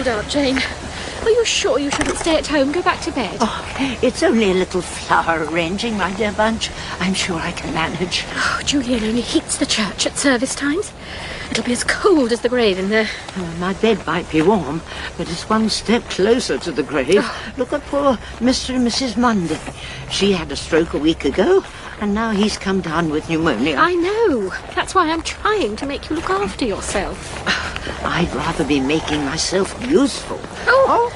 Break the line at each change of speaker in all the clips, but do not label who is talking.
cold, Aunt Jane. Are you sure you shouldn't stay at home? Go back to bed.
Oh, it's only a little flower arranging, my dear Bunch. I'm sure I can manage.
Oh, Julian only heats the church at service times. It'll be as cold as the grave in there.
My bed might be warm, but it's one step closer to the grave.
Oh.
Look at poor Mr. and Mrs. Mundy. She had a stroke a week ago, and now he's come down with pneumonia.
I know. That's why I'm trying to make you look after yourself.
I'd rather be making myself useful.
Oh,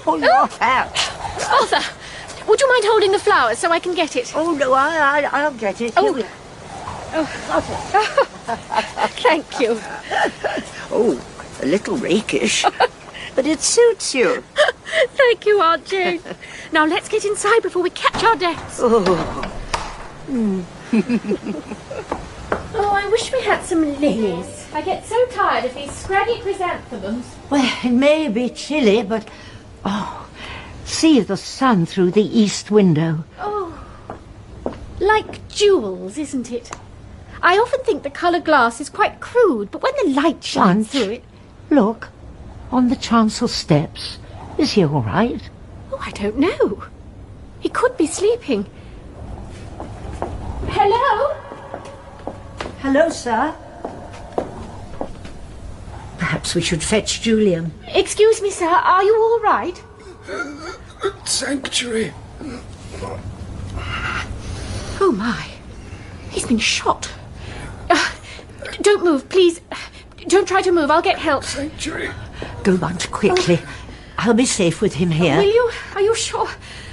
your hat.
Arthur, would you mind holding the flowers so I can get it?
Oh, no, I'll get it.
Oh.
Here we-
Thank you.
Oh, a little rakish, but it suits you.
Thank you, Aunt Jane. Now let's get inside before we catch our deaths.
Oh.
Oh, I wish we had some lilies. I get so tired of these scraggy chrysanthemums.
Well, it may be chilly, but... Oh, see the sun through the east window.
Oh, like jewels, isn't it? I often think the coloured glass is quite crude, but when the light shines through it...
Look, on the chancel steps. Is he all right?
Oh, I don't know. He could be sleeping. Hello?
Hello, sir. Perhaps we should fetch Julian.
Excuse me, sir. Are you all right?
Sanctuary.
Oh, my. He's been shot. Don't move, please. Don't try to move. I'll get help.
Sanctuary.
Go, Bunch, quickly. I'll be safe with him here.
Will you? Are you sure?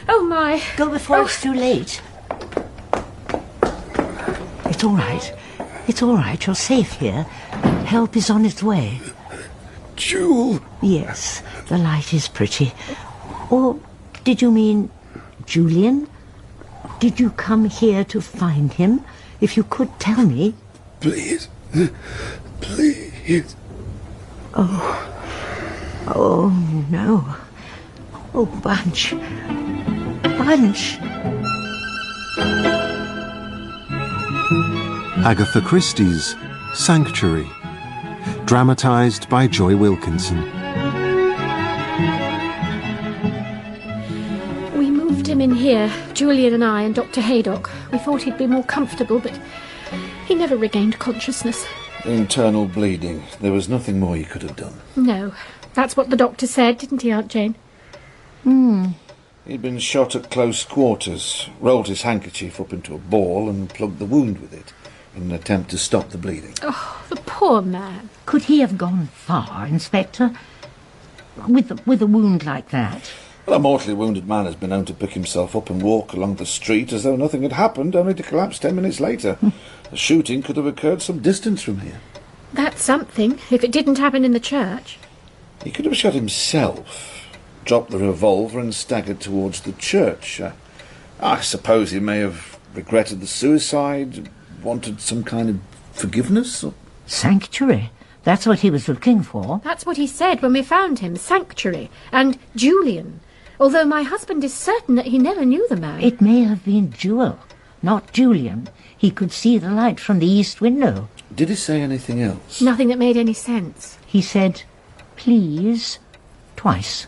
Oh, my.
Go before it's too late. It's all right. It's all right. You're safe here. Help is on its way.
Jewel.
Yes, the light is pretty. Or did you mean Julian? Did you come here to find him? If you could tell me.
Please. Please.
Oh, no. Oh, Bunch. Bunch.
Agatha Christie's Sanctuary, dramatised by Joy Wilkinson.
We moved him in here, Julian and I and Dr. Haydock. We thought he'd be more comfortable, but he never regained consciousness.
Internal bleeding. There was nothing more you could have done.
No, that's what the doctor said, didn't he, Aunt Jane?
He'd been shot at close quarters, rolled his handkerchief up into a ball and plugged the wound with it in an attempt to stop the bleeding.
Oh, the poor man.
Could he have gone far, Inspector? With a wound like that?
Well, a mortally wounded man has been known to pick himself up and walk along the street as though nothing had happened, only to collapse 10 minutes later. The shooting could have occurred some distance from here.
That's something, if it didn't happen in the church.
He could have shot himself, dropped the revolver and staggered towards the church. I suppose he may have regretted the suicide, wanted some kind of forgiveness.
Sanctuary? That's what he was looking for.
That's what he said when we found him, Sanctuary, and Julian. Although my husband is certain that he never knew the man.
It may have been Jewel, not Julian. He could see the light from the east window.
Did he say anything else?
Nothing that made any sense.
He said, please, twice.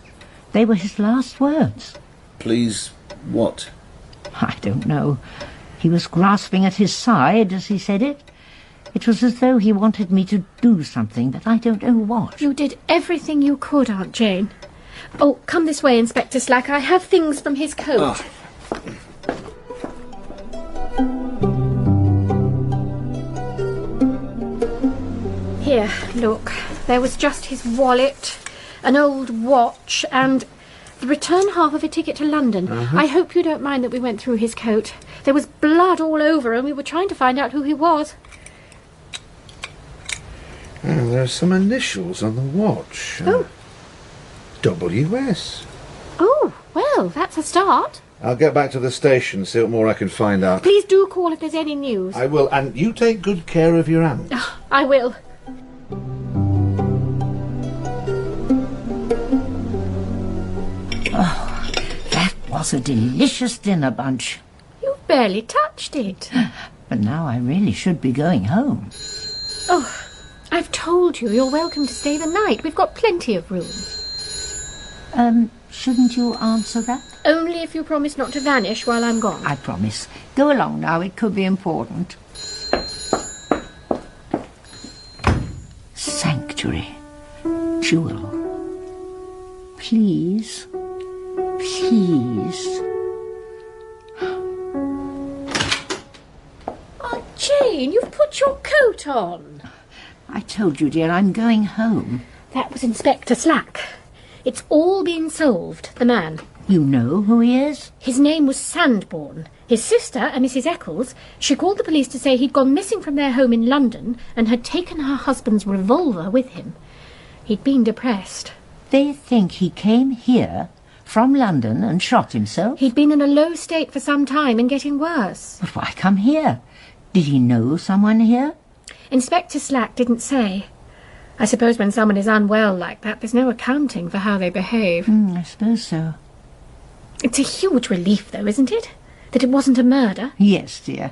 They were his last words.
Please what?
I don't know. He was grasping at his side as he said it. It was as though he wanted me to do something, but I don't know what.
You did everything you could, Aunt Jane. Oh, come this way, Inspector Slack. I have things from his coat. Here, look. There was just his wallet, an old watch, and the return half of a ticket to London. I hope you don't mind that we went through his coat. There was blood all over, and we were trying to find out who he was.
There are some initials on the watch.
Oh.
WS.
Oh, well, that's a start.
I'll get back to the station, see what more I can find out.
Please do call if there's any news.
I will, and you take good care of your aunt.
I will.
Oh, that was a delicious dinner, Bunch.
You've barely touched it.
But now I really should be going home.
Oh, I've told you you're welcome to stay the night. We've got plenty of room.
Shouldn't you answer that?
Only if you promise not to vanish while I'm gone.
I promise. Go along now, it could be important. Sanctuary. Jewel. Please. Please.
Oh, Jane, you've put your coat on.
I told you, dear, I'm going home.
That was Inspector Slack. It's all been solved, the man.
You know who he is?
His name was Sandbourne. His sister, a Mrs. Eccles, she called the police to say he'd gone missing from their home in London and had taken her husband's revolver with him. He'd been depressed.
They think he came here from London and shot himself?
He'd been in a low state for some time and getting worse.
But why come here? Did he know someone here?
Inspector Slack didn't say. I suppose when someone is unwell like that, there's no accounting for how they behave.
I suppose so.
It's a huge relief, though, isn't it? That it wasn't a murder.
Yes, dear.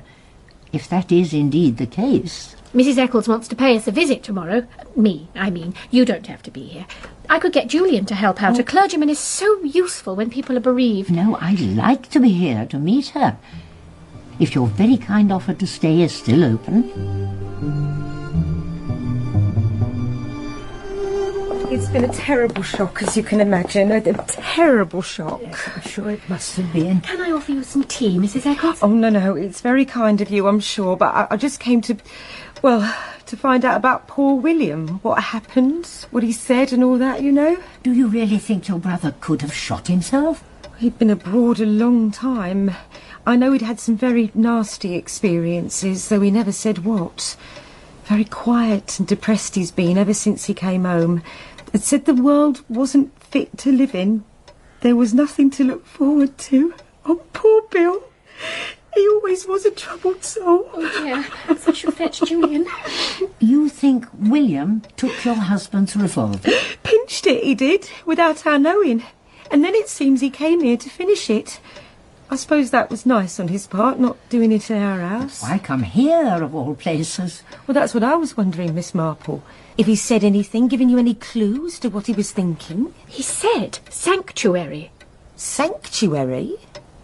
If that is indeed the case.
Mrs. Eccles wants to pay us a visit tomorrow. Me, I mean. You don't have to be here. I could get Julian to help out. A clergyman is so useful when people are bereaved.
No, I'd like to be here to meet her. If your very kind offer to stay is still open.
It's been a terrible shock, as you can imagine. A terrible shock.
Yes, I'm sure it must have been.
Can I offer you some tea, Mrs. Eccles?
Oh, no, it's very kind of you, I'm sure, but I just came to find out about poor William, what happened, what he said and all that, you know.
Do you really think your brother could have shot himself?
He'd been abroad a long time. I know he'd had some very nasty experiences, though he never said what. Very quiet and depressed he's been ever since he came home. It said the world wasn't fit to live in. There was nothing to look forward to. Oh, poor Bill. He always was a troubled soul.
Oh, dear. Perhaps I should fetch Julian.
You think William took your husband's revolver?
Pinched it, he did, without our knowing. And then it seems he came here to finish it. I suppose that was nice on his part, not doing it in our house.
Why come here, of all places?
Well, that's what I was wondering, Miss Marple. If he said anything, giving you any clues to what he was thinking?
He said sanctuary.
Sanctuary?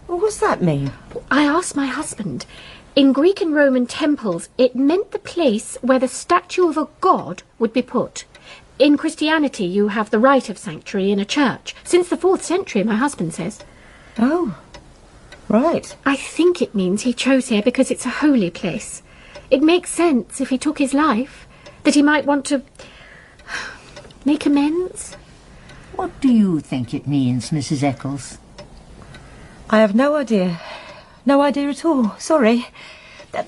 What does that mean?
I asked my husband. In Greek and Roman temples, it meant the place where the statue of a god would be put. In Christianity, you have the right of sanctuary in a church. Since the 4th century, my husband says.
Oh, right.
I think it means he chose here because it's a holy place. It makes sense if he took his life, that he might want to make amends.
What do you think it means, Mrs. Eccles?
I have no idea. No idea at all. Sorry.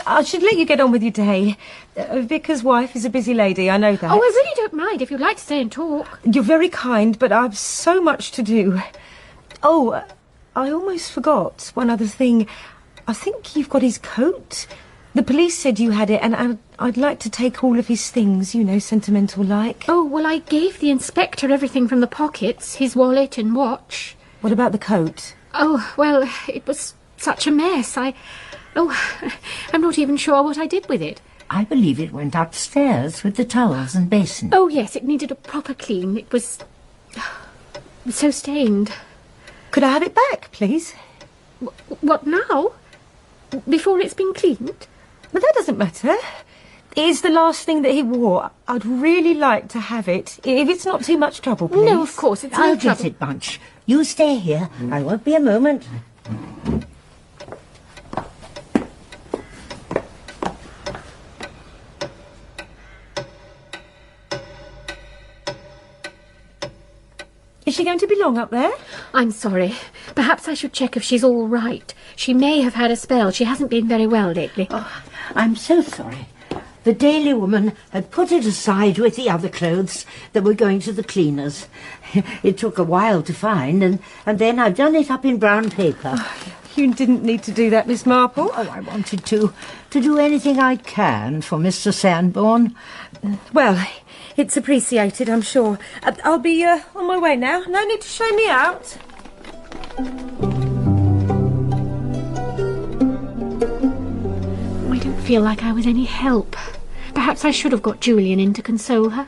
I should let you get on with your day. Vicar's wife is a busy lady, I know that.
Oh, I really don't mind if you'd like to stay and talk.
You're very kind, but I've so much to do. Oh, I almost forgot one other thing. I think you've got his coat. The police said you had it, and I'd like to take all of his things, you know, sentimental-like.
Oh, well, I gave the inspector everything from the pockets, his wallet and watch.
What about the coat?
Oh, well, it was such a mess. I'm not even sure what I did with it.
I believe it went upstairs with the towels and basin.
Oh, yes, it needed a proper clean. It was so stained.
Could I have it back, please?
What now? Before it's been cleaned?
But that doesn't matter. It's the last thing that he wore. I'd really like to have it, if it's not too much trouble, please.
No, of course, it's
I'll
no trouble.
get it, Bunch. You stay here. I won't be a moment.
Is she going to be long up there?
I'm sorry. Perhaps I should check if she's all right. She may have had a spell. She hasn't been very well lately.
Oh, I'm so sorry. The Daily Woman had put it aside with the other clothes that were going to the cleaners. It took a while to find, and then I've done it up in brown paper.
You didn't need to do that, Miss Marple.
Oh, I wanted to do anything I can for Mr. Sandbourne.
Well, it's appreciated, I'm sure. I'll be on my way now. No need to show me out.
I don't feel like I was any help. Perhaps I should have got Julian in to console her.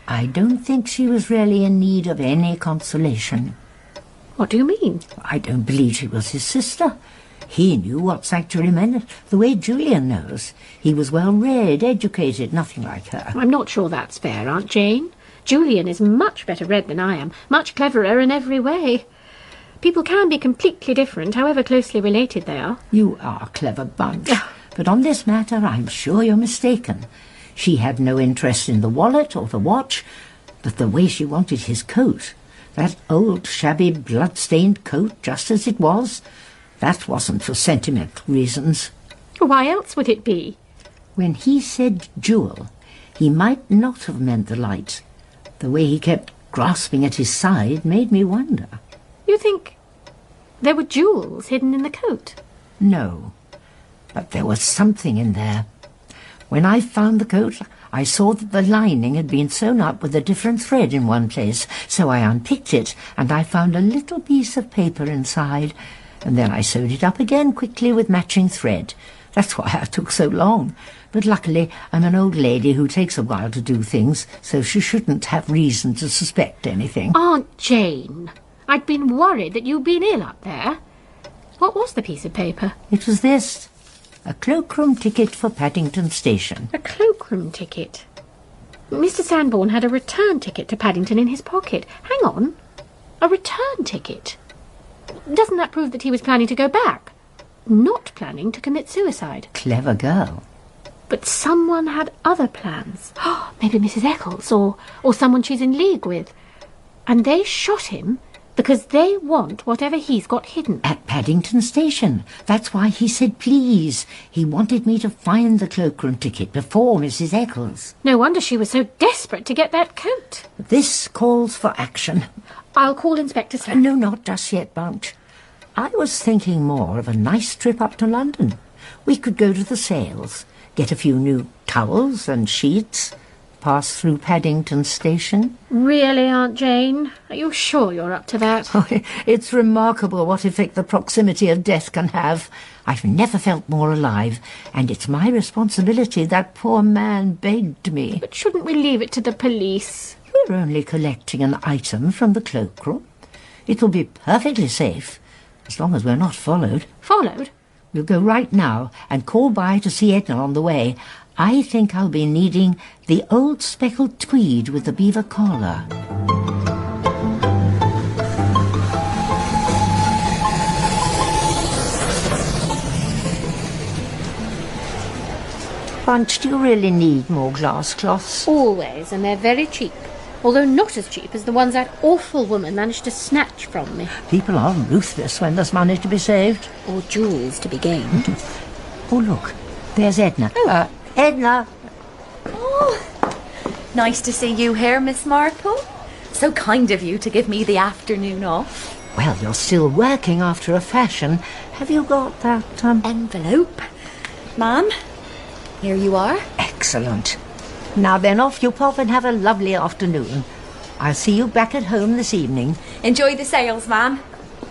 I don't think she was really in need of any consolation.
What do you mean?
I don't believe she was his sister. He knew what sanctuary meant, the way Julian knows. He was well-read, educated, nothing like her.
I'm not sure that's fair, Aunt Jane. Julian is much better read than I am, much cleverer in every way. People can be completely different, however closely related they are.
You are a clever bunch. But on this matter, I'm sure you're mistaken. She had no interest in the wallet or the watch, but the way she wanted his coat, that old, shabby, blood-stained coat, just as it was, that wasn't for sentimental reasons.
Why else would it be?
When he said jewel, he might not have meant the light. The way he kept grasping at his side made me wonder.
You think there were jewels hidden in the coat?
No, but there was something in there. When I found the coat, I saw that the lining had been sewn up with a different thread in one place, so I unpicked it, and I found a little piece of paper inside, and then I sewed it up again quickly with matching thread. That's why I took so long. But luckily, I'm an old lady who takes a while to do things, so she shouldn't have reason to suspect anything.
Aunt Jane, I'd been worried that you'd been ill up there. What was the piece of paper?
It was this. A cloakroom ticket for Paddington Station.
A cloakroom ticket? Mr. Sanborn had a return ticket to Paddington in his pocket. Hang on. A return ticket? Doesn't that prove that he was planning to go back? Not planning to commit suicide?
Clever girl.
But someone had other plans. Maybe Mrs. Eccles or someone she's in league with. And they shot him because they want whatever he's got hidden.
At Paddington Station. That's why he said please. He wanted me to find the cloakroom ticket before Mrs. Eccles.
No wonder she was so desperate to get that coat.
This calls for action.
I'll call Inspector Slack.
No, not just yet, Bunch. I was thinking more of a nice trip up to London. We could go to the sales, get a few new towels and sheets, pass through Paddington Station.
Really, Aunt Jane? Are you sure you're up to that?
Oh, it's remarkable what effect the proximity of death can have. I've never felt more alive, and it's my responsibility. That poor man begged me.
But shouldn't we leave it to the police?
We're only collecting an item from the cloakroom. It'll be perfectly safe, as long as we're not followed.
Followed?
We'll go right now and call by to see Edna on the way. I think I'll be needing the old speckled tweed with the beaver collar. Bunch, do you really need more glass cloths?
Always, and they're very cheap. Although not as cheap as the ones that awful woman managed to snatch from me.
People are ruthless when there's money to be saved.
Or jewels to be gained.
Oh, look, there's Edna. Edna!
Oh, nice to see you here, Miss Marple. So kind of you to give me the afternoon off.
Well, you're still working after a fashion. Have you got that,
envelope? Ma'am, here you are.
Excellent. Now then, off you pop and have a lovely afternoon. I'll see you back at home this evening.
Enjoy the sales, ma'am.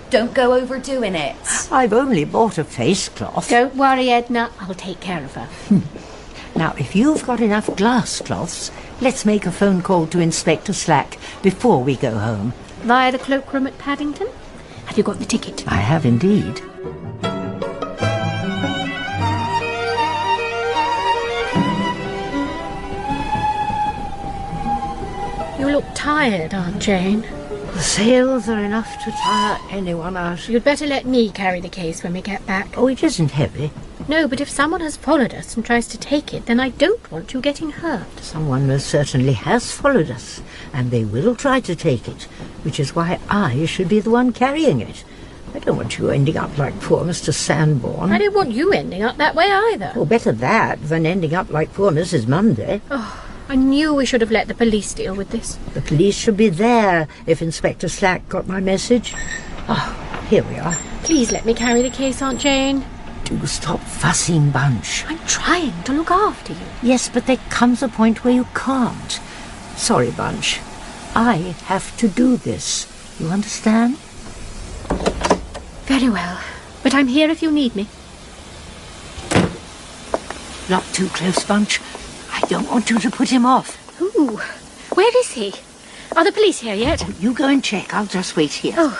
Don't go overdoing it.
I've only bought a face cloth.
Don't worry, Edna. I'll take care of her.
Now, if you've got enough glass cloths, let's make a phone call to Inspector Slack before we go home.
Via the cloakroom at Paddington? Have you got the ticket?
I have indeed.
You look tired, Aunt Jane.
The sales are enough to tire anyone out.
You'd better let me carry the case when we get back.
Oh, it isn't heavy.
No, but if someone has followed us and tries to take it, then I don't want you getting hurt.
Someone most certainly has followed us, and they will try to take it, which is why I should be the one carrying it. I don't want you ending up like poor Mr. Sanborn.
I don't want you ending up that way either.
Oh, better that than ending up like poor Mrs. Munday.
Oh, I knew we should have let the police deal with this.
The police should be there if Inspector Slack got my message. Oh, here we are.
Please let me carry the case, Aunt Jane.
Do stop fussing, Bunch.
I'm trying to look after you.
Yes, but there comes a point where you can't. Sorry, Bunch. I have to do this. You understand?
Very well. But I'm here if you need me.
Not too close, Bunch. I don't want you to put him off.
Ooh, where is he? Are the police here yet?
Oh, you go and check. I'll just wait here.
Oh.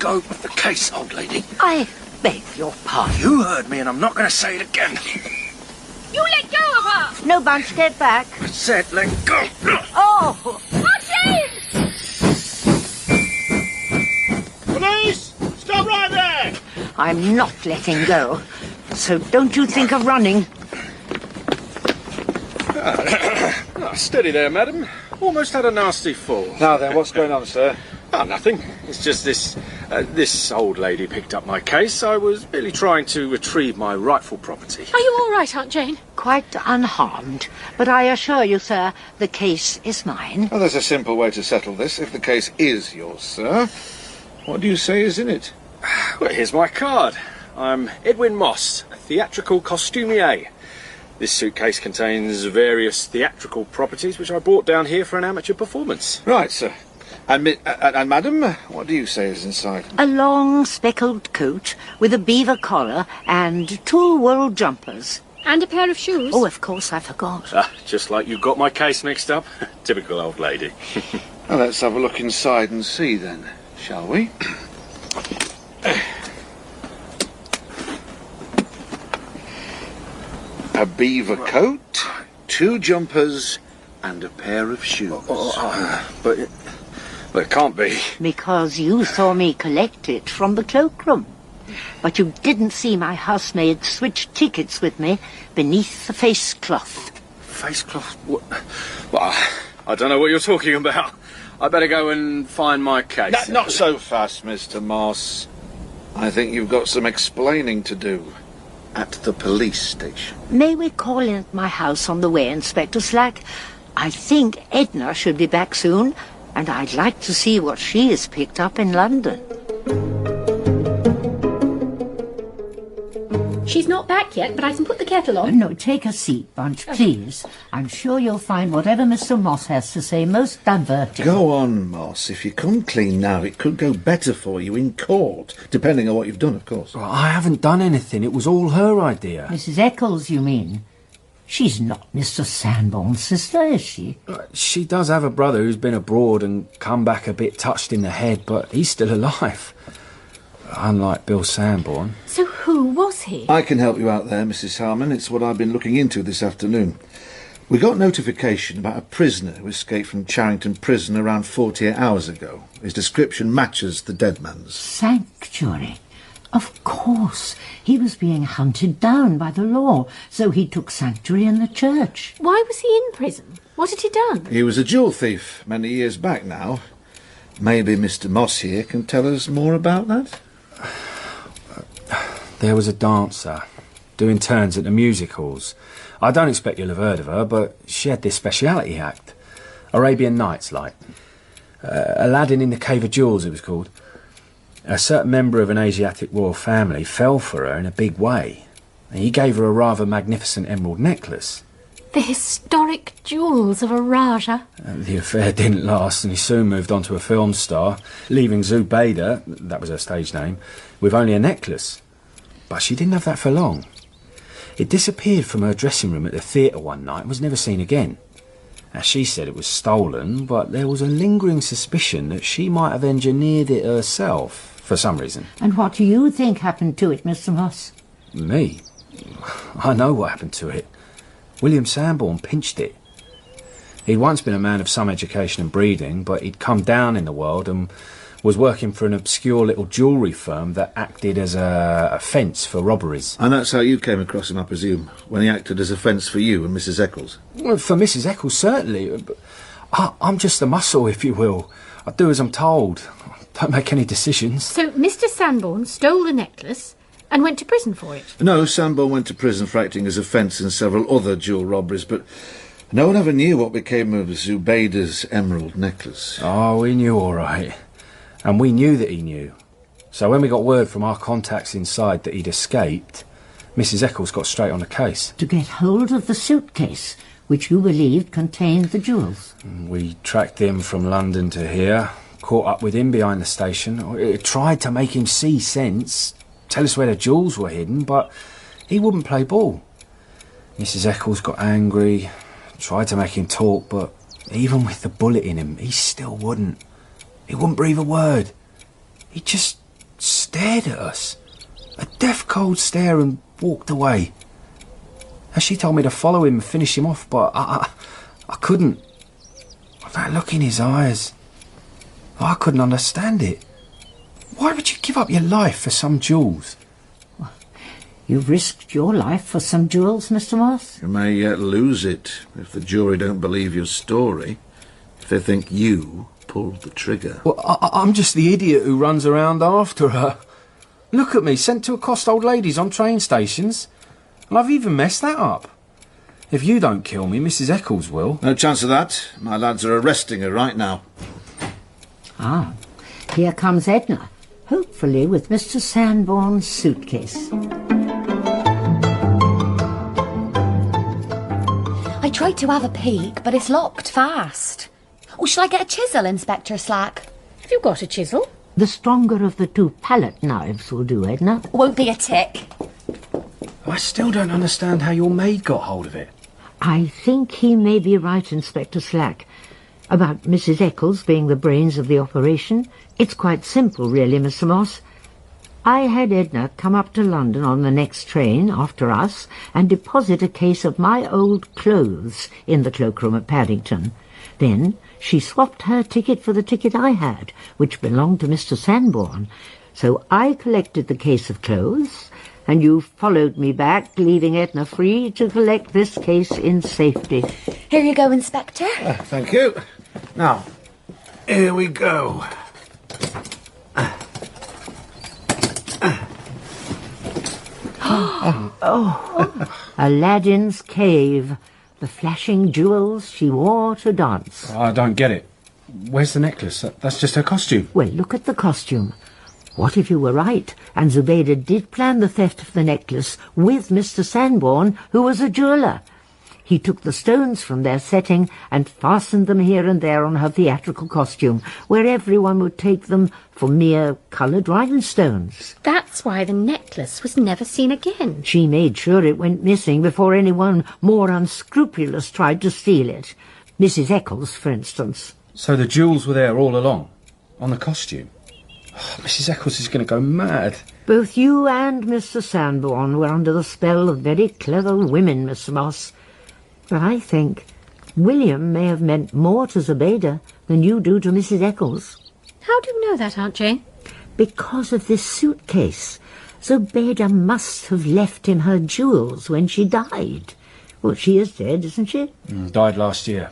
go with the case, old lady.
I beg your pardon.
You heard me, and I'm not going to say it again.
You let go of her!
No, Bunch, get back.
I said let go.
Oh!
Police! Stop right there!
I'm not letting go. So don't you think of running.
Steady there, madam. Almost had a nasty fall.
Now then, what's going on, sir?
Oh, nothing. It's just this old lady picked up my case. I was merely trying to retrieve my rightful property.
Are you all right, Aunt Jane?
Quite unharmed. But I assure you, sir, the case is mine.
Well, there's a simple way to settle this. If the case is yours, sir, what do you say is in it?
Well, here's my card. I'm Edwin Moss, a theatrical costumier. This suitcase contains various theatrical properties which I brought down here for an amateur performance.
Right, sir. And madam, what do you say is inside?
A long speckled coat with a beaver collar and 2 wool jumpers.
And a pair of shoes.
Oh, of course, I forgot.
Just like you got my case mixed up. Typical old lady.
Well, let's have a look inside and see then, shall we? A beaver coat, 2 jumpers, and a pair of shoes.
But it can't be.
Because you saw me collect it from the cloakroom. But you didn't see my housemaid switch tickets with me beneath the face cloth.
Face cloth? What? Well, I don't know what you're talking about. I better go and find my case.
Not so fast, Mr. Moss. I think you've got some explaining to do at the police station.
May we call in at my house on the way, Inspector Slack? I think Edna should be back soon, and I'd like to see what she has picked up in London.
She's not back yet, but I can put the kettle on.
No, take a seat, Bunch, please. I'm sure you'll find whatever Mr. Moss has to say most diverting.
Go on, Moss. If you come clean now, it could go better for you in court, depending on what you've done, of course.
Well, I haven't done anything. It was all her idea.
Mrs. Eccles, you mean? She's not Mr. Sanborn's sister, is she?
She does have a brother who's been abroad and come back a bit touched in the head, but he's still alive. Unlike Bill Sanborn.
So who was he?
I can help you out there, Mrs. Harmon. It's what I've been looking into this afternoon. We got notification about a prisoner who escaped from Charrington Prison around 48 hours ago. His description matches the dead man's.
Sanctuary. Of course. He was being hunted down by the law, so he took sanctuary in the church.
Why was he in prison? What had he done?
He was a jewel thief many years back now. Maybe Mr. Moss here can tell us more about that?
There was a dancer doing turns at the music halls. I don't expect you'll have heard of her, but she had this speciality act. Arabian Nights, like. Aladdin in the Cave of Jewels, it was called. A certain member of an Asiatic royal family fell for her in a big way. He gave her a rather magnificent emerald necklace.
The historic jewels of a Raja.
The affair didn't last, and he soon moved on to a film star, leaving Zubaydah, that was her stage name, with only a necklace. But she didn't have that for long. It disappeared from her dressing room at the theatre one night and was never seen again. Now, she said it was stolen, but there was a lingering suspicion that she might have engineered it herself, for some reason.
And what do you think happened to it, Mr. Moss?
Me? I know what happened to it. William Sanborn pinched it. He'd once been a man of some education and breeding, but he'd come down in the world and was working for an obscure little jewellery firm that acted as a fence for robberies.
And that's how you came across him, I presume, when he acted as a fence for you and Mrs. Eccles?
Well, for Mrs. Eccles, certainly. But I'm just a muscle, if you will. I do as I'm told. Don't make any decisions.
So Mr. Sanborn stole the necklace and went to prison for it?
No, Sanborn went to prison for acting as a fence in several other jewel robberies, but no one ever knew what became of Zubaydah's emerald necklace.
Oh, we knew all right. And we knew that he knew. So when we got word from our contacts inside that he'd escaped, Mrs. Eccles got straight on the case.
To get hold of the suitcase, which you believed contained the jewels.
We tracked him from London to here, caught up with him behind the station. Tried to make him see sense, tell us where the jewels were hidden, but he wouldn't play ball. Mrs. Eccles got angry, tried to make him talk, but even with the bullet in him, he still wouldn't. He wouldn't breathe a word. He just stared at us. A death-cold stare, and walked away. As she told me to follow him and finish him off, but I couldn't. That look in his eyes, I couldn't understand it. Why would you give up your life for some jewels?
You've risked your life for some jewels, Mr. Moss?
You may yet lose it if the jury don't believe your story, if they think you pulled the trigger.
Well, I'm just the idiot who runs around after her. Look at me, sent to accost old ladies on train stations. And I've even messed that up. If you don't kill me, Mrs. Eccles will.
No chance of that. My lads are arresting her right now.
Ah, here comes Edna, hopefully with Mr. Sanborn's suitcase.
I tried to have a peek, but it's locked fast. Or shall I get a chisel, Inspector Slack?
Have you got a chisel?
The stronger of the two palette knives will do, Edna.
Won't be a tick.
I still don't understand how your maid got hold of it.
I think he may be right, Inspector Slack. About Mrs. Eccles being the brains of the operation, it's quite simple, really, Mr. Moss. I had Edna come up to London on the next train after us and deposit a case of my old clothes in the cloakroom at Paddington. Then she swapped her ticket for the ticket I had, which belonged to Mr. Sanborn. So I collected the case of clothes, and you followed me back, leaving Edna free to collect this case in safety.
Here you go, Inspector.
Thank you. Now, here we go.
Aladdin's cave, the flashing jewels she wore to dance.
I don't get it. Where's the necklace? That's just her costume.
Well, look at the costume. What if you were right, and Zubaydah did plan the theft of the necklace with Mr. Sanborn, who was a jeweller? He took the stones from their setting and fastened them here and there on her theatrical costume, where everyone would take them for mere coloured rhinestones.
That's why the necklace was never seen again.
She made sure it went missing before anyone more unscrupulous tried to steal it. Mrs. Eccles, for instance.
So the jewels were there all along, on the costume. Oh, Mrs. Eccles is going to go mad.
Both you and Mr. Sanborn were under the spell of very clever women, Mr. Moss. But I think William may have meant more to Zubaydah than you do to Mrs. Eccles.
How do you know that, Aunt Jane?
Because of this suitcase. Zubaydah must have left him her jewels when she died. Well, she is dead, isn't she?
Died last year.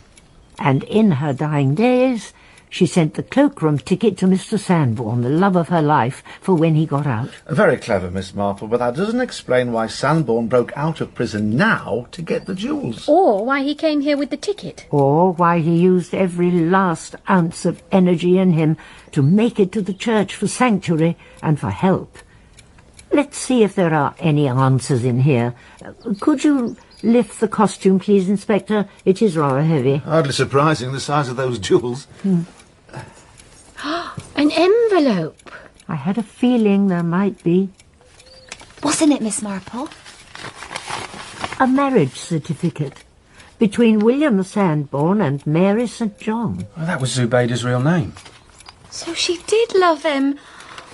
And in her dying days, she sent the cloakroom ticket to Mr. Sanborn, the love of her life, for when he got out.
Very clever, Miss Marple, but that doesn't explain why Sanborn broke out of prison now to get the jewels.
Or why he came here with the ticket.
Or why he used every last ounce of energy in him to make it to the church for sanctuary and for help. Let's see if there are any answers in here. Could you lift the costume, please, Inspector? It is rather heavy.
Hardly surprising, the size of those jewels.
An envelope.
I had a feeling there might be.
What's in it, Miss Marple?
A marriage certificate between William Sanborn and Mary St. John.
Well, that was Zubaydah's real name.
So she did love him.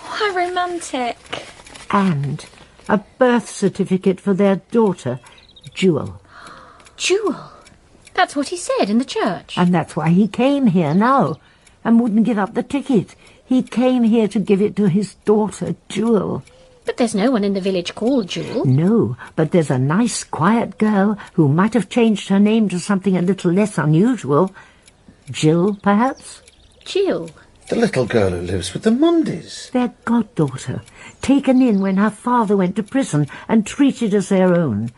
How romantic.
And a birth certificate for their daughter, Jewel.
Jewel? That's what he said in the church.
And that's why he came here now and wouldn't give up the ticket. He came here to give it to his daughter, Jewel.
But there's no one in the village called Jewel.
No, but there's a nice, quiet girl who might have changed her name to something a little less unusual. Jill, perhaps?
Jill?
The little girl who lives with the Mundys.
Their goddaughter, taken in when her father went to prison and treated as their own.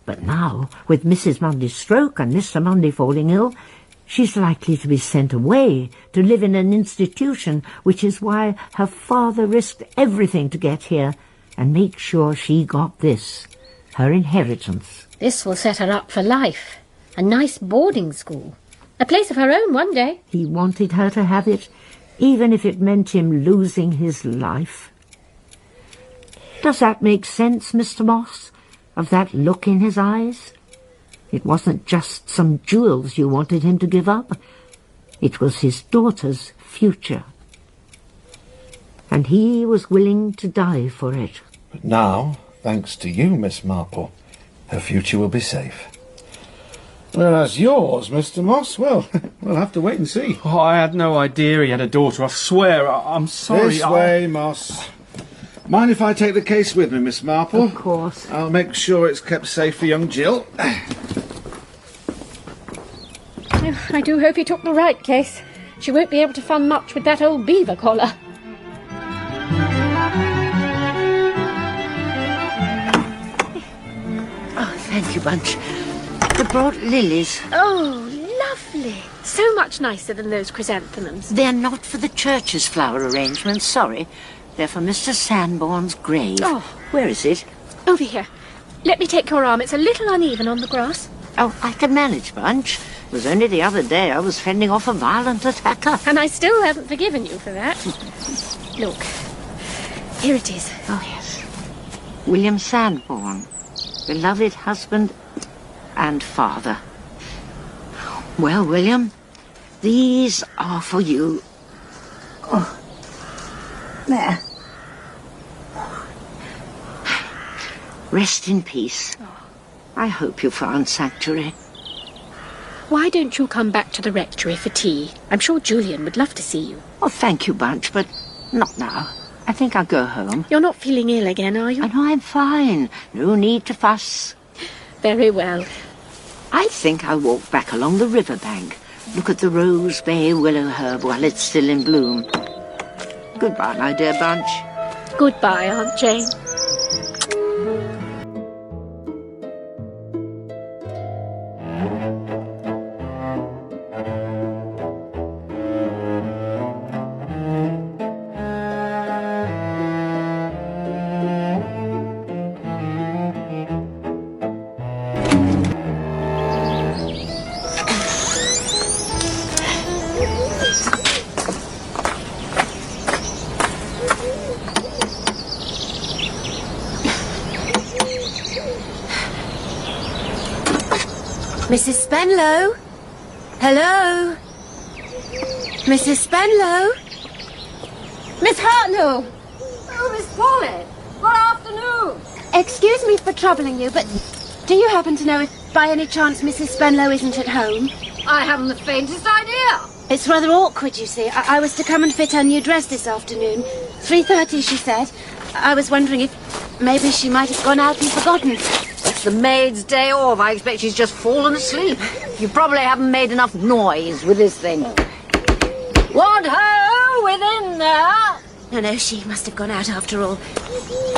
But now, with Mrs. Mundy's stroke and Mr. Mundy falling ill, she's likely to be sent away to live in an institution, which is why her father risked everything to get here and make sure she got this, her inheritance.
This will set her up for life. A nice boarding school. A place of her own one day.
He wanted her to have it, even if it meant him losing his life. Does that make sense, Mr. Moss, of that look in his eyes? It wasn't just some jewels you wanted him to give up. It was his daughter's future. and he was willing to die for it.
But now, thanks to you, Miss Marple, her future will be safe. Whereas yours, Mr. Moss, well, we'll have to wait and see.
Oh, I had no idea he had a daughter. I swear, I'm sorry.
This way, Moss. Mind if I take the case with me, Miss Marple?
Of course.
I'll make sure it's kept safe for young Jill.
Oh, I do hope he took the right case. She won't be able to fun much with that old beaver collar.
Oh, thank you, Bunch. They brought lilies.
Oh, lovely. So much nicer than those chrysanthemums.
They're not for the church's flower arrangements, sorry. They're for Mr. Sanborn's grave.
Oh.
Where is it?
Over here. Let me take your arm. It's a little uneven on the grass.
Oh, I can manage, Bunch. It was only the other day I was fending off a violent attacker.
And I still haven't forgiven you for that. Look. Here it is.
Oh, yes. William Sanborn, beloved husband and father. Well, William, these are for you. Oh. There. Rest in peace. I hope you found sanctuary.
Why don't you come back to the rectory for tea? I'm sure Julian would love to see you.
Oh, thank you, Bunch, but not now. I think I'll go home.
You're not feeling ill again, are you?
Oh, no, I'm fine. No need to fuss.
Very well.
I think I'll walk back along the riverbank. Look at the rose bay willow herb while it's still in bloom. Goodbye, my dear Bunch.
Goodbye, Aunt Jane.
Mrs. Spenlow? Hello? Mrs. Spenlow? Miss Hartnell!
Oh, Miss Polly! Good afternoon!
Excuse me for troubling you, but do you happen to know if by any chance Mrs. Spenlow isn't at home?
I haven't the faintest idea.
It's rather awkward, you see. I was to come and fit her new dress this afternoon. 3:30, she said. I was wondering if maybe she might have gone out and forgotten.
It's the maid's day off. I expect she's just fallen asleep. You probably haven't made enough noise with this thing. What ho! Within there!
No, she must have gone out after all.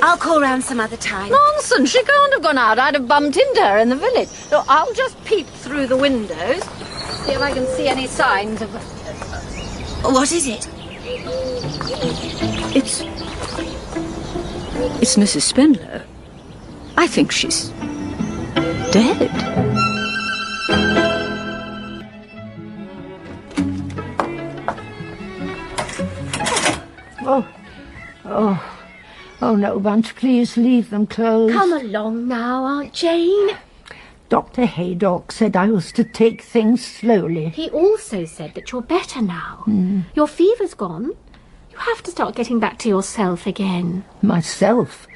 I'll call round some other time.
Nonsense, she can't have gone out. I'd have bumped into her in the village. So I'll just peep through the windows, see if I can see any signs of...
What is it?
It's Mrs. Spenlow. I think she's dead.
Oh, no, Bunch, please leave them closed.
Come along now, Aunt Jane.
Dr. Haydock said I was to take things slowly.
He also said that you're better now. Your fever's gone. You have to start getting back to yourself again.
Myself?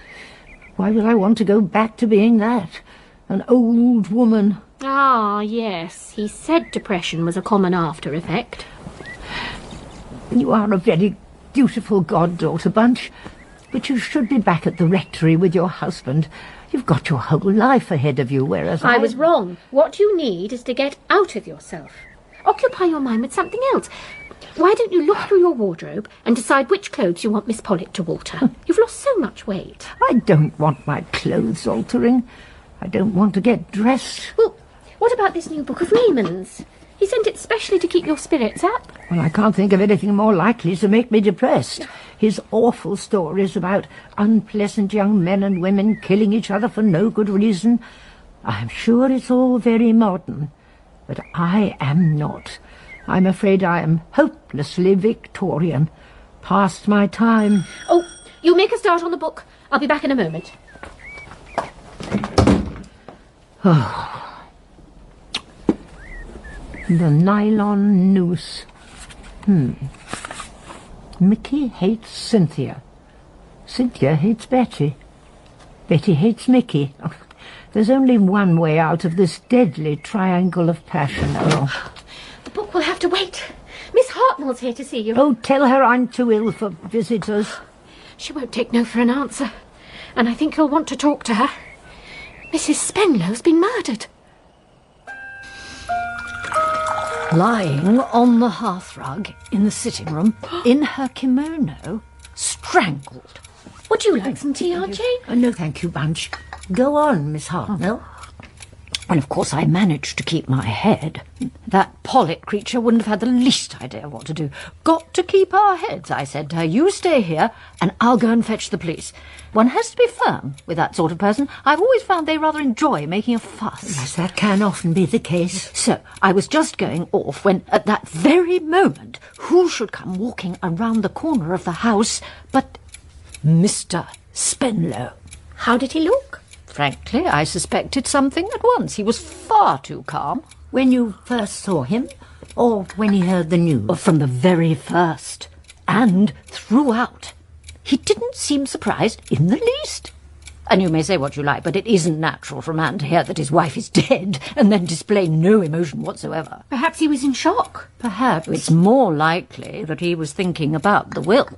Why would I want to go back to being that? An old woman.
Ah, yes. He said depression was a common after-effect.
You are a very dutiful goddaughter, Bunch, but you should be back at the rectory with your husband. You've got your whole life ahead of you, whereas
I was wrong. What you need is to get out of yourself. Occupy your mind with something else. Why don't you look through your wardrobe and decide which clothes you want Miss Pollitt to alter? You've lost so much weight.
I don't want my clothes altering. I don't want to get dressed.
Well, what about this new book of Raymond's? He sent it specially to keep your spirits up.
Well, I can't think of anything more likely to make me depressed. His awful stories about unpleasant young men and women killing each other for no good reason. I'm sure it's all very modern, but I am not. I'm afraid I am hopelessly Victorian, past my time.
Oh, you make a start on the book. I'll be back in a moment.
The nylon noose. Mickey hates Cynthia. Cynthia hates Betty. Betty hates Mickey. There's only one way out of this deadly triangle of passion. Oh.
The book will have to wait. Miss Hartnell's here to see you.
Oh, tell her I'm too ill for visitors.
She won't take no for an answer. And I think you'll want to talk to her. Mrs. Spenlow's been murdered.
Lying on the hearthrug in the sitting room, in her kimono, strangled.
Would you like some tea, Aunt Jane?
Oh, no, thank you, Bunch. Go on, Miss Hartnell.
And of course I managed to keep my head. That Pollock creature wouldn't have had the least idea what to do. Got to keep our heads, I said to her. You stay here, and I'll go and fetch the police. One has to be firm with that sort of person. I've always found they rather enjoy making a fuss.
Yes, that can often be the case.
So, I was just going off when, at that very moment, who should come walking around the corner of the house but Mr. Spenlow.
How did he look?
Frankly, I suspected something at once. He was far too calm.
When you first saw him, or when he heard the news?
From the very first, and throughout. He didn't seem surprised in the least. And you may say what you like, but it isn't natural for a man to hear that his wife is dead and then display no emotion whatsoever.
Perhaps he was in shock.
Perhaps. It's more likely that he was thinking about the will.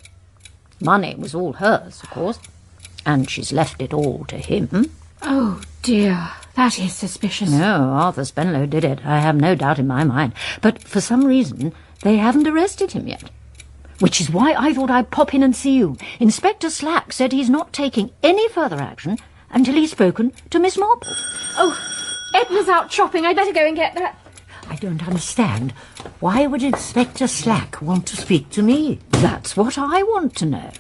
Money was all hers, of course, and she's left it all to him.
Oh, dear. That is suspicious.
No, Arthur Spenlow did it. I have no doubt in my mind. But for some reason, they haven't arrested him yet. Which is why I thought I'd pop in and see you. Inspector Slack said he's not taking any further action until he's spoken to Miss Marple.
Oh, Edna's out shopping. I'd better go and get that.
I don't understand. Why would Inspector Slack want to speak to me?
That's what I want to know.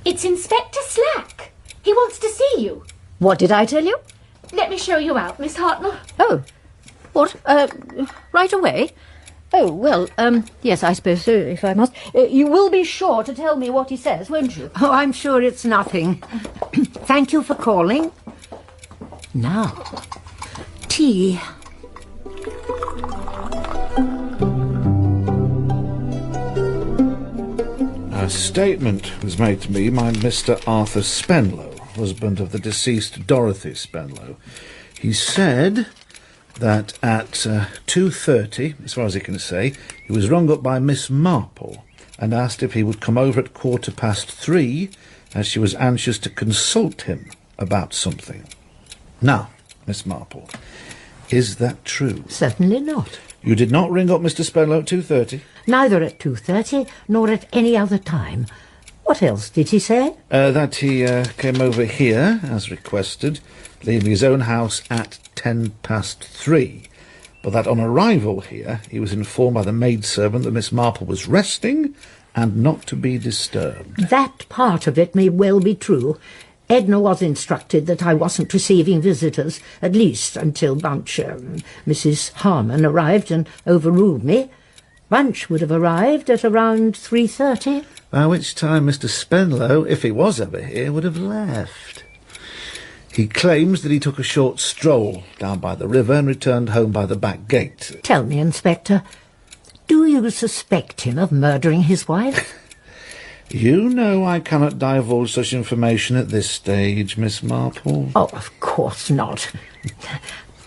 It's Inspector Slack. He wants to see you.
What did I tell you?
Let me show you out, Miss Hartnell.
Oh, what? Right away? Oh, well, yes, I suppose so, if I must. You will be sure to tell me what he says, won't you?
Oh, I'm sure it's nothing. Thank you for calling. Now, tea.
A statement was made to me by Mr. Arthur Spenlow, husband of the deceased Dorothy Spenlow. He said that at 2:30, as far as he can say, he was rung up by Miss Marple and asked if he would come over at 3:15, as she was anxious to consult him about something. Now, Miss Marple, is that true?
Certainly not.
You did not ring up Mr. Spenlow at 2:30?
Neither at 2:30 nor at any other time. What else did he say?
That he came over here, as requested, leaving his own house at 3:10, but that on arrival here he was informed by the maidservant that Miss Marple was resting and not to be disturbed.
That part of it may well be true. Edna was instructed that I wasn't receiving visitors, at least until Bunch, Mrs. Harmon, arrived and overruled me. Bunch would have arrived at around 3:30.
By which time Mr. Spenlow, if he was ever here, would have left. He claims that he took a short stroll down by the river and returned home by the back gate.
Tell me, Inspector, do you suspect him of murdering his wife?
You know I cannot divulge such information at this stage, Miss Marple.
Oh, of course not.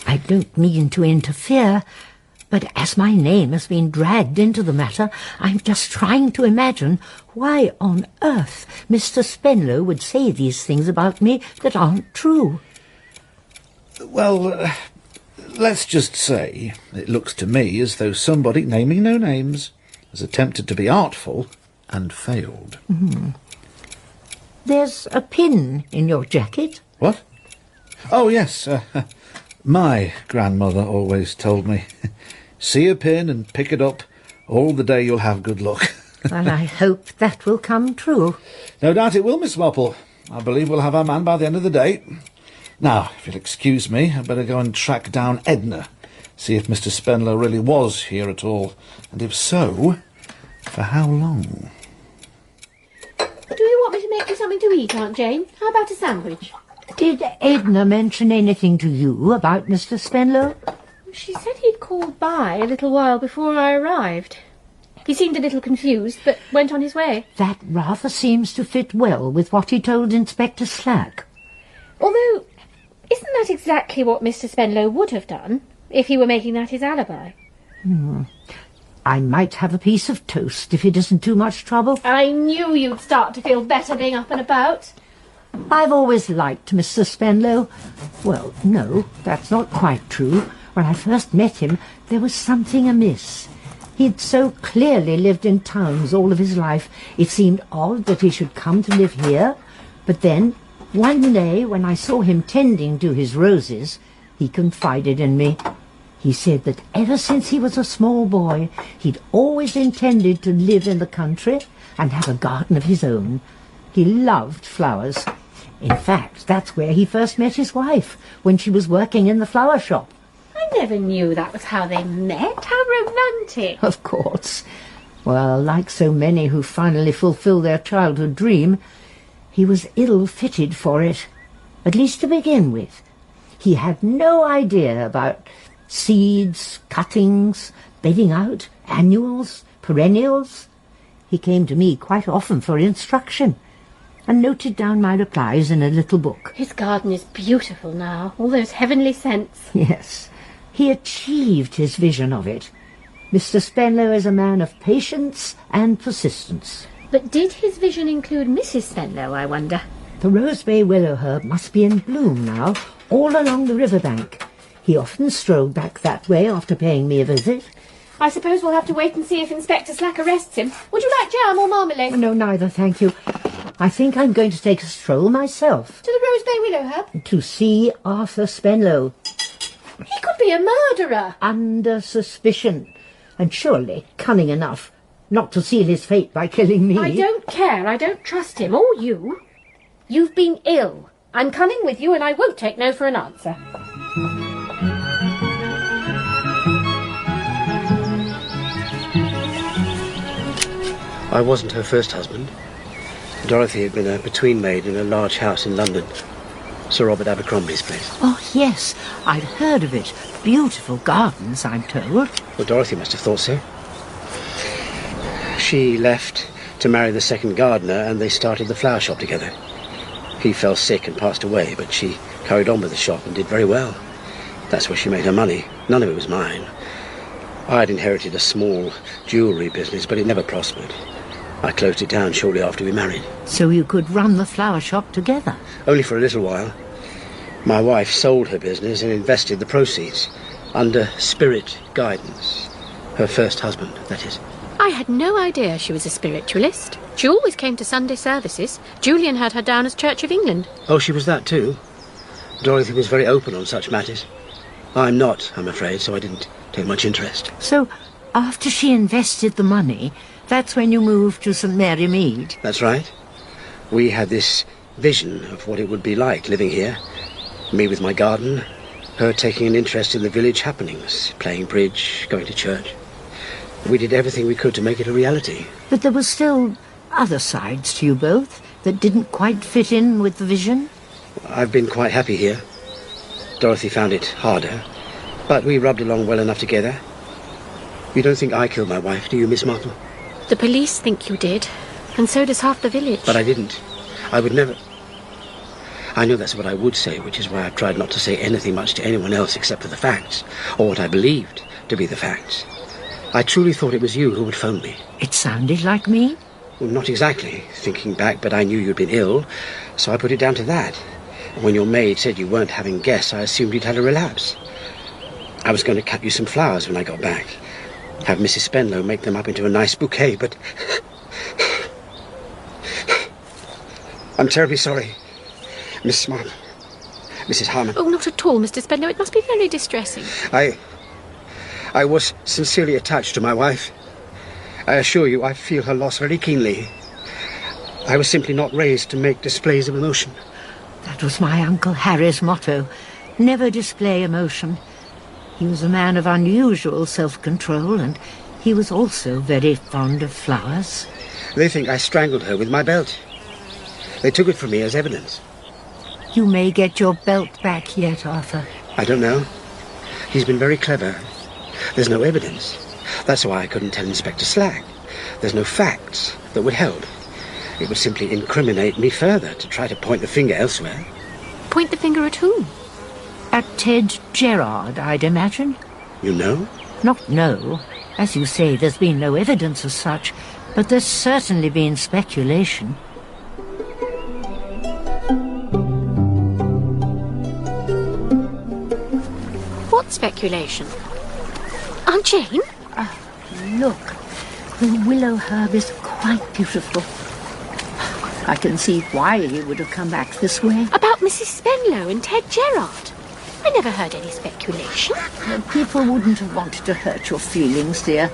I don't mean to interfere, but as my name has been dragged into the matter, I'm just trying to imagine why on earth Mr. Spenlow would say these things about me that aren't true.
Well, let's just say it looks to me as though somebody, naming no names, has attempted to be artful and failed.
There's a pin in your jacket.
What? Oh, yes. My grandmother always told me, see a pin and pick it up. All the day you'll have good luck.
Well, I hope that will come true.
No doubt it will, Miss Marple. I believe we'll have our man by the end of the day. Now, if you'll excuse me, I'd better go and track down Edna, see if Mr. Spenlow really was here at all, and if so, for how long?
Do you want me to make you something to eat, Aunt Jane? How about a sandwich?
Did Edna mention anything to you about Mr. Spenlow?
She said he'd called by a little while before I arrived. He seemed a little confused, but went on his way.
That rather seems to fit well with what he told Inspector Slack.
Although, isn't that exactly what Mr. Spenlow would have done, if he were making that his alibi?
I might have a piece of toast if it isn't too much trouble.
I knew you'd start to feel better being up and about.
I've always liked Mr. Spenlow. Well, no, that's not quite true. When I first met him, there was something amiss. He'd so clearly lived in towns all of his life, it seemed odd that he should come to live here. But then, one day, when I saw him tending to his roses, he confided in me. He said that ever since he was a small boy, he'd always intended to live in the country and have a garden of his own. He loved flowers. In fact, that's where he first met his wife, when she was working in the flower shop.
I never knew that was how they met. How romantic.
Of course. Well, like so many who finally fulfill their childhood dream, he was ill-fitted for it, at least to begin with. He had no idea about seeds, cuttings, bedding out, annuals, perennials. He came to me quite often for instruction and noted down my replies in a little book.
His garden is beautiful now, all those heavenly scents.
Yes, he achieved his vision of it. Mr. Spenlow is a man of patience and persistence.
But did his vision include Mrs. Spenlow, I wonder?
The Rose Bay willow herb must be in bloom now, all along the riverbank. He often strolled back that way after paying me a visit.
I suppose we'll have to wait and see if Inspector Slack arrests him. Would you like jam or marmalade?
No, neither, thank you. I think I'm going to take a stroll myself.
To the Rose Bay willow herb?
To see Arthur Spenlow.
He could be a murderer.
Under suspicion. And surely cunning enough not to seal his fate by killing me.
I don't care. I don't trust him, or you. You've been ill. I'm coming with you, and I won't take no for an answer.
I wasn't her first husband. Dorothy had been a between maid in a large house in London. Sir Robert Abercrombie's place.
Oh, yes, I'd heard of it. Beautiful gardens, I'm told.
Well, Dorothy must have thought so. She left to marry the second gardener, and they started the flower shop together. He fell sick and passed away, but she carried on with the shop and did very well. That's where she made her money. None of it was mine. I'd inherited a small jewellery business, but it never prospered. I closed it down shortly after we married.
So you could run the flower shop together?
Only for a little while. My wife sold her business and invested the proceeds under Spirit guidance. Her first husband, that is.
I had no idea she was a spiritualist. She always came to Sunday services. Julian had her down as Church of England.
Oh, she was that too? Dorothy was very open on such matters. I'm not, I'm afraid, so I didn't take much interest.
So, after she invested the money, that's when you moved to St. Mary Mead?
That's right. We had this vision of what it would be like living here. Me with my garden, her taking an interest in the village happenings, playing bridge, going to church. We did everything we could to make it a reality.
But there were still other sides to you both that didn't quite fit in with the vision?
I've been quite happy here. Dorothy found it harder, but we rubbed along well enough together. You don't think I killed my wife, do you, Miss Marple?
The police think you did, and so does half the village.
But I didn't. I would never... I know that's what I would say, which is why I've tried not to say anything much to anyone else except for the facts, or what I believed to be the facts. I truly thought it was you who would phone me.
It sounded like me?
Well, not exactly, thinking back, but I knew you'd been ill, so I put it down to that. When your maid said you weren't having guests, I assumed you'd had a relapse. I was going to cut you some flowers when I got back. Have Mrs. Spenlow make them up into a nice bouquet, but... I'm terribly sorry, Miss Marple. Mrs. Harmon.
Oh, not at all, Mr. Spenlow. It must be very distressing.
I was sincerely attached to my wife. I assure you, I feel her loss very keenly. I was simply not raised to make displays of emotion.
That was my Uncle Harry's motto. Never display emotion. He was a man of unusual self-control, and he was also very fond of flowers.
They think I strangled her with my belt. They took it from me as evidence.
You may get your belt back yet, Arthur.
I don't know. He's been very clever. There's no evidence. That's why I couldn't tell Inspector Slack. There's no facts that would help. It would simply incriminate me further to try to point the finger elsewhere.
Point the finger at whom?
At Ted Gerard, I'd imagine.
You know?
Not know. As you say, there's been no evidence as such, but there's certainly been speculation.
What speculation? Aunt Jane?
Look, the willow herb is quite beautiful. I can see why he would have come back this way.
About Mrs. Spenlow and Ted Gerard? I never heard any speculation.
People wouldn't have wanted to hurt your feelings, dear,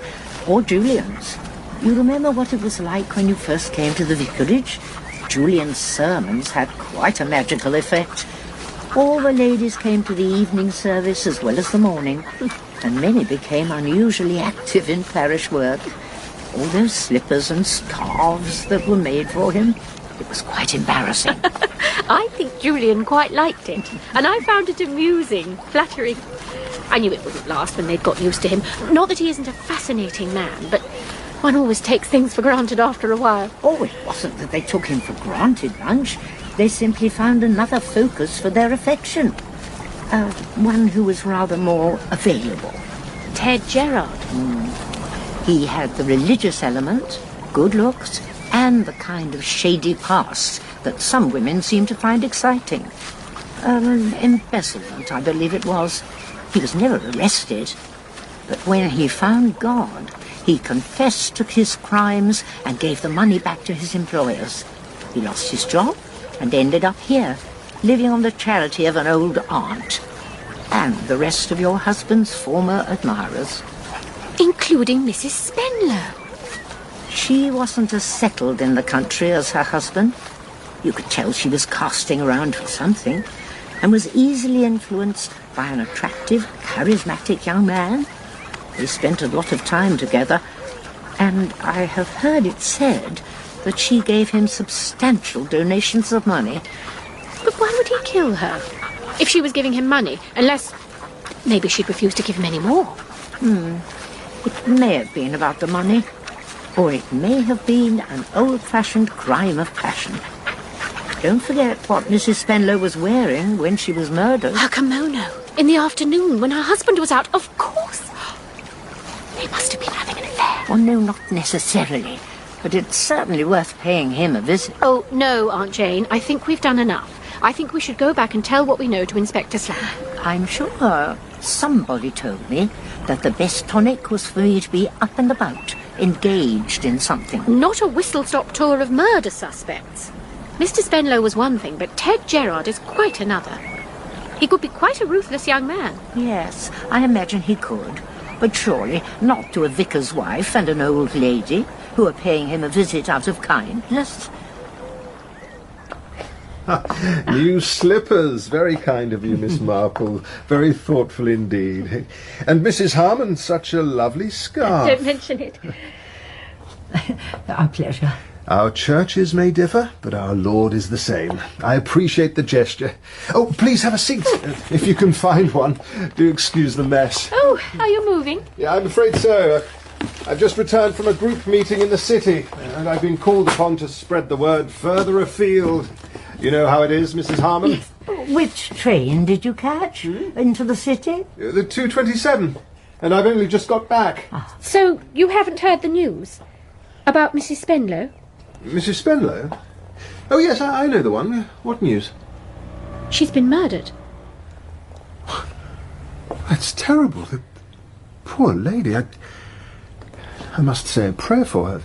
or Julian's. You remember what it was like when you first came to the vicarage? Julian's sermons had quite a magical effect. All the ladies came to the evening service as well as the morning, and many became unusually active in parish work. All those slippers and scarves that were made for him, it was quite embarrassing.
I think Julian quite liked it, and I found it amusing, flattering. I knew it wouldn't last when they'd got used to him. Not that he isn't a fascinating man, but one always takes things for granted after a while.
Oh, it wasn't that they took him for granted, Munch. They simply found another focus for their affection. One who was rather more available.
Ted Gerard.
He had the religious element, good looks, and the kind of shady past that some women seem to find exciting. Embezzlement, I believe it was. He was never arrested. But when he found God, he confessed to his crimes and gave the money back to his employers. He lost his job and ended up here, living on the charity of an old aunt and the rest of your husband's former admirers.
Including Mrs. Spenlow.
She wasn't as settled in the country as her husband. You could tell she was casting around for something and was easily influenced by an attractive, charismatic young man. They spent a lot of time together, and I have heard it said that she gave him substantial donations of money.
But why would he kill her? If she was giving him money, unless maybe she'd refuse to give him any more.
It may have been about the money, or it may have been an old-fashioned crime of passion. Don't forget what Mrs. Spenlow was wearing when she was murdered.
Her kimono, in the afternoon, when her husband was out. Of course. They must have been having an affair.
Well, no, not necessarily. But it's certainly worth paying him a visit.
Oh, no, Aunt Jane. I think we've done enough. I think we should go back and tell what we know to Inspector Slam.
I'm sure somebody told me that the best tonic was for me to be up and about, engaged in something.
Not a whistle-stop tour of murder suspects. Mr. Spenlow was one thing, but Ted Gerard is quite another. He could be quite a ruthless young man.
Yes, I imagine he could. But surely not to a vicar's wife and an old lady who are paying him a visit out of kindness.
New slippers. Very kind of you, Miss Marple. Very thoughtful indeed. And Mrs. Harmon, such a lovely scarf.
Don't mention it.
Our pleasure.
Our churches may differ, but our Lord is the same. I appreciate the gesture. Oh, please have a seat, if you can find one. Do excuse the mess.
Oh, are you moving?
Yeah, I'm afraid so. I've just returned from a group meeting in the city, and I've been called upon to spread the word further afield. You know how it is, Mrs. Harmon?
Yes. Which train did you catch into the city?
The 2:27, and I've only just got back.
So you haven't heard the news about Mrs. Spenlow?
Mrs. Spenlow? Oh, yes, I know the one. What news?
She's been murdered.
That's terrible. The poor lady. I must say a prayer for her.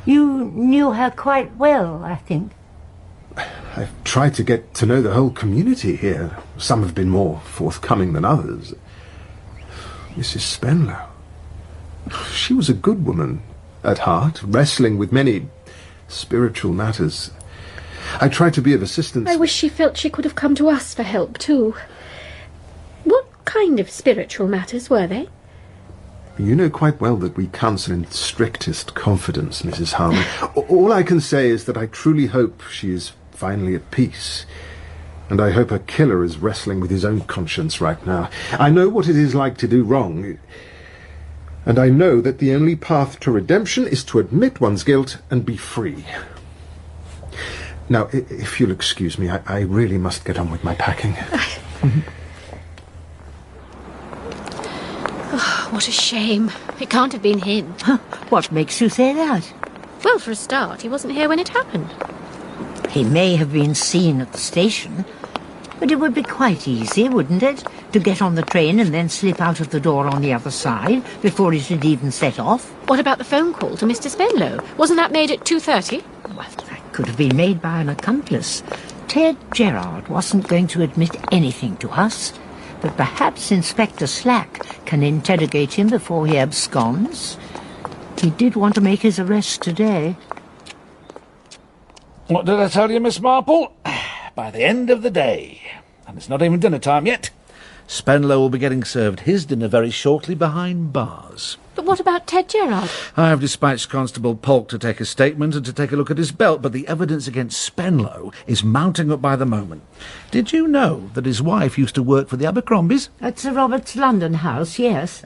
You knew her quite well, I think.
I've tried to get to know the whole community here. Some have been more forthcoming than others. Mrs. Spenlow. She was a good woman at heart, wrestling with many spiritual matters. I tried to be of assistance.
I wish she felt she could have come to us for help, too. What kind of spiritual matters were they?
You know quite well that we counsel in strictest confidence, Mrs. Harmon. All I can say is that I truly hope she is finally at peace. And I hope her killer is wrestling with his own conscience right now. I know what it is like to do wrong. And I know that the only path to redemption is to admit one's guilt and be free. Now, if you'll excuse me, I really must get on with my packing.
Oh, what a shame. It can't have been him.
What makes you say that?
Well, for a start, he wasn't here when it happened.
He may have been seen at the station, but it would be quite easy, wouldn't it, to get on the train and then slip out of the door on the other side before it had even set off?
What about the phone call to Mr. Spenlow? Wasn't that made at 2:30?
Well, that could have been made by an accomplice. Ted Gerard wasn't going to admit anything to us, but perhaps Inspector Slack can interrogate him before he absconds. He did want to make his arrest today.
What did I tell you, Miss Marple? By the end of the day, and it's not even dinner time yet, Spenlow will be getting served his dinner very shortly behind bars.
But what about Ted Gerard?
I have dispatched Constable Polk to take a statement and to take a look at his belt, but the evidence against Spenlow is mounting up by the moment. Did you know that his wife used to work for the Abercrombies?
At Sir Robert's London house, yes.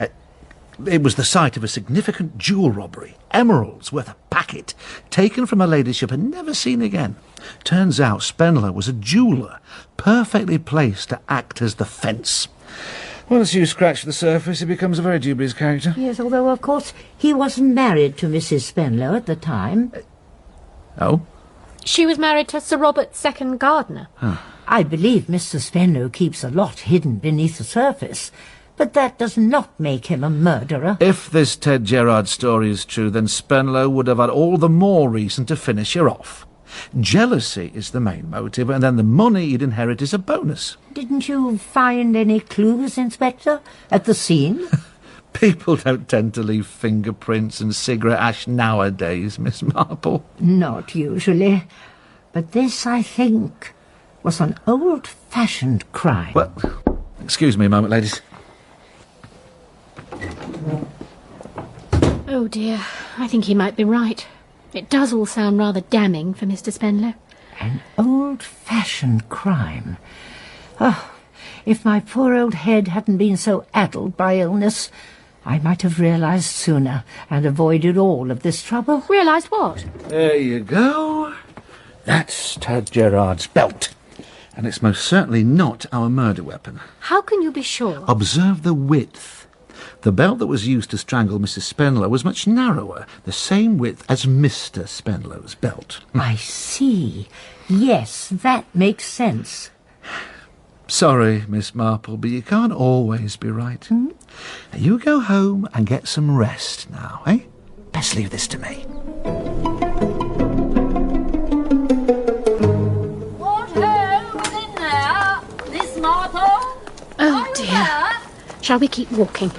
It was the site of a significant jewel robbery. Emeralds worth a packet, taken from her ladyship and never seen again. Turns out Spenlow was a jeweller, perfectly placed to act as the fence. Once you scratch the surface, he becomes a very dubious character.
Yes, although, of course, he wasn't married to Mrs. Spenlow at the time.
Oh?
She was married to Sir Robert's second gardener.
I believe Mr. Spenlow keeps a lot hidden beneath the surface, but that does not make him a murderer.
If this Ted Gerard story is true, then Spenlow would have had all the more reason to finish her off. Jealousy is the main motive, and then the money he'd inherit is a bonus.
Didn't you find any clues, Inspector, at the scene?
People don't tend to leave fingerprints and cigarette ash nowadays, Miss Marple.
Not usually. But this, I think, was an old-fashioned crime.
Well, excuse me a moment, ladies.
Oh dear, I think he might be right. It does all sound rather damning for Mr. Spenlow.
An old-fashioned crime. Oh, if my poor old head hadn't been so addled by illness, I might have realised sooner and avoided all of this trouble.
Realised what?
There you go. That's Ted Gerard's belt. And it's most certainly not our murder weapon.
How can you be sure?
Observe the width. The belt that was used to strangle Mrs. Spenlow was much narrower, the same width as Mr. Spenlow's belt.
I see. Yes, that makes sense.
Sorry, Miss Marple, but you can't always be right. Now, you go home and get some rest now, eh? Best leave this to me.
What ho, within there? Miss Marple?
Oh dear. Shall we keep walking?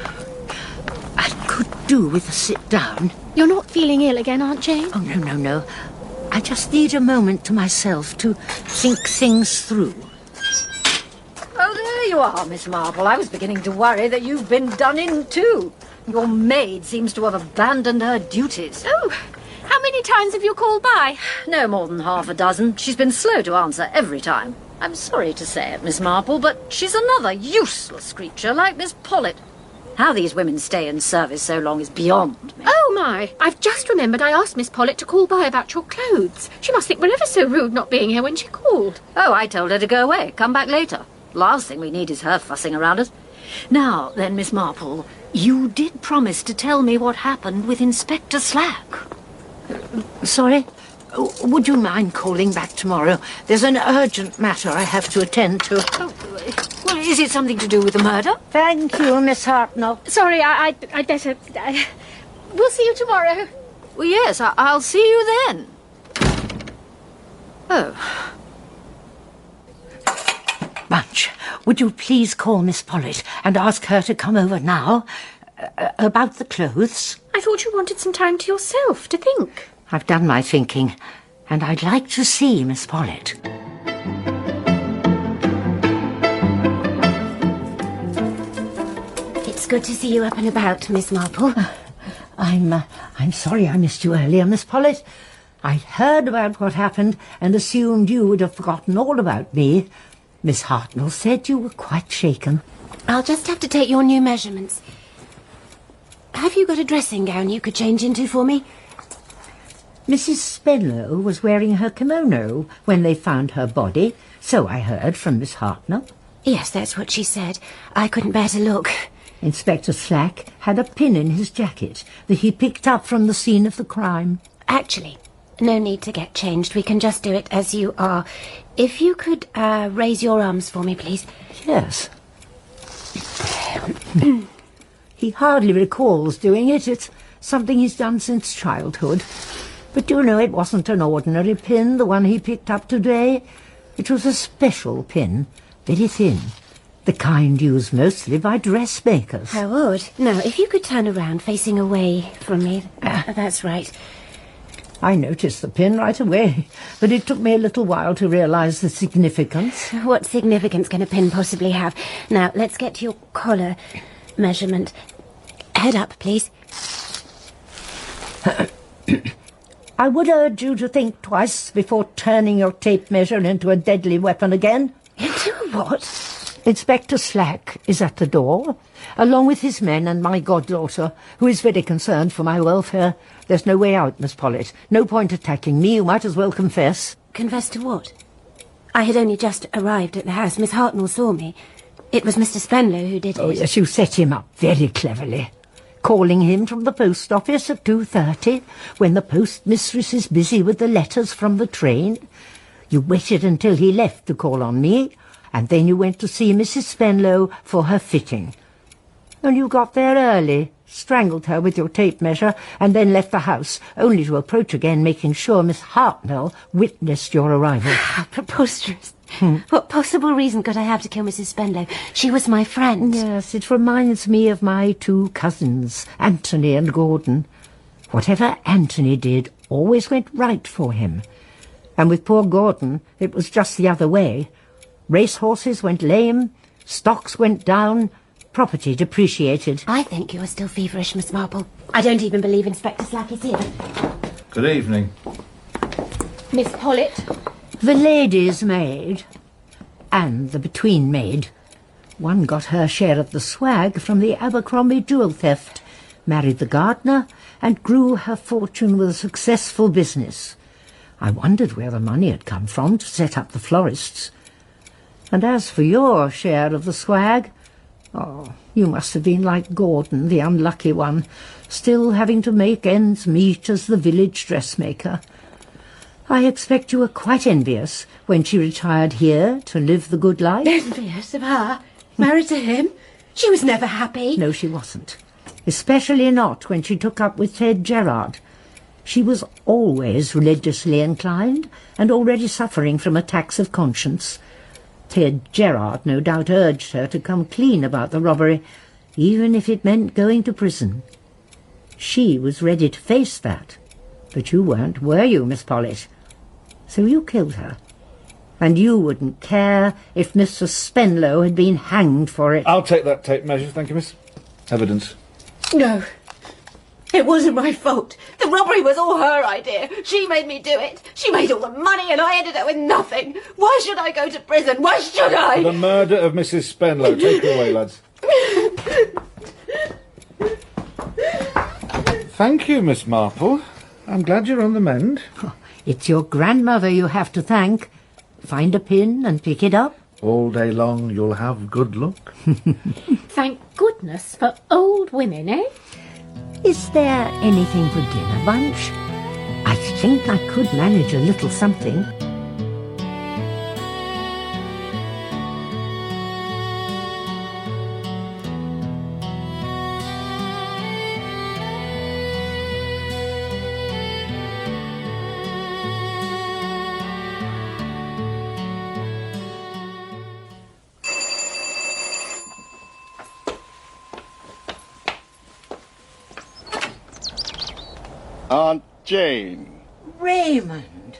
I could do with a sit down.
You're not feeling ill again, Aunt Jane?
Oh, no. I just need a moment to myself to think things through.
Oh, there you are, Miss Marple. I was beginning to worry that you've been done in too. Your maid seems to have abandoned her duties.
Oh, how many times have you called by?
No more than half a dozen. She's been slow to answer every time. I'm sorry to say it, Miss Marple, but she's another useless creature like Miss Pollitt. How these women stay in service so long is beyond me.
Oh, my. I've just remembered I asked Miss Pollitt to call by about your clothes. She must think we're ever so rude not being here when she called.
Oh, I told her to go away. Come back later. Last thing we need is her fussing around us. Now, then, Miss Marple, you did promise to tell me what happened with Inspector Slack.
Sorry? Would you mind calling back tomorrow? There's an urgent matter I have to attend to.
Oh, well, is it something to do with the murder?
Thank you, Miss Hartnell.
Sorry, I'd better... We'll see you tomorrow.
Well, yes, I'll see you then. Oh.
Bunch, would you please call Miss Pollitt and ask her to come over now? About the clothes?
I thought you wanted some time to yourself to think.
I've done my thinking, and I'd like to see Miss Pollitt.
It's good to see you up and about, Miss Marple.
I'm sorry I missed you earlier, Miss Pollitt. I'd heard about what happened and assumed you would have forgotten all about me. Miss Hartnell said you were quite shaken.
I'll just have to take your new measurements. have you got a dressing gown you could change into for me?
Mrs. Spenlow was wearing her kimono when they found her body, so I heard from Miss Hartnell.
Yes, that's what she said. I couldn't bear to look.
Inspector Slack had a pin in his jacket that he picked up from the scene of the crime.
Actually, no need to get changed. We can just do it as you are. If you could raise your arms for me, please.
Yes. He hardly recalls doing it. It's something he's done since childhood. But do you know, it wasn't an ordinary pin, the one he picked up today. It was a special pin, very thin, the kind used mostly by dressmakers.
How odd. Now, if you could turn around, facing away from me. That's right.
I noticed the pin right away, but it took me a little while to realise the significance.
What significance can a pin possibly have? Now, let's get to your collar measurement. Head up, please.
I would urge you to think twice before turning your tape measure into a deadly weapon again.
Into what?
Inspector Slack is at the door, along with his men and my goddaughter, who is very concerned for my welfare. There's no way out, Miss Pollitt. No point attacking me. You might as well confess.
Confess to what? I had only just arrived at the house. Miss Hartnell saw me. It was Mr. Spenlow who did it.
Oh, yes, you set him up very cleverly. Calling him from the post office at 2:30, when the postmistress is busy with the letters from the train. You waited until he left to call on me, and then you went to see Mrs. Spenlow for her fitting. And you got there early, strangled her with your tape measure, and then left the house, only to approach again, making sure Miss Hartnell witnessed your arrival.
How preposterous. What possible reason could I have to kill Mrs. Spenlow? She was my friend.
Yes, it reminds me of my two cousins, Anthony and Gordon. Whatever Anthony did always went right for him. And with poor Gordon, it was just the other way. Racehorses went lame, stocks went down, property depreciated.
I think you are still feverish, Miss Marple. I don't even believe Inspector Slack is here.
Good evening.
Miss Pollitt.
The lady's maid and the between maid. One got her share of the swag from the Abercrombie jewel theft, married the gardener, and grew her fortune with a successful business. I wondered where the money had come from to set up the florists. And as for your share of the swag, oh, you must have been like Gordon, the unlucky one, still having to make ends meet as the village dressmaker. I expect you were quite envious when she retired here to live the good life.
Envious of her? Married to him? She was never happy.
No, she wasn't. Especially not when she took up with Ted Gerard. She was always religiously inclined and already suffering from attacks of conscience. Ted Gerard no doubt urged her to come clean about the robbery, even if it meant going to prison. She was ready to face that. But you weren't, were you, Miss Pollitt? So you killed her. And you wouldn't care if Mr. Spenlow had been hanged for it.
I'll take that tape measure, thank you, miss. Evidence.
No. It wasn't my fault. The robbery was all her idea. She made me do it. She made all the money and I ended up with nothing. Why should I go to prison? Why should I?
For the murder of Mrs. Spenlow. Take her away, lads. Thank you, Miss Marple. I'm glad you're on the mend.
It's your grandmother you have to thank. Find a pin and pick it up.
All day long you'll have good luck.
Thank goodness for old women, eh?
Is there anything for dinner, Bunch? I think I could manage a little something.
Aunt Jane.
Raymond.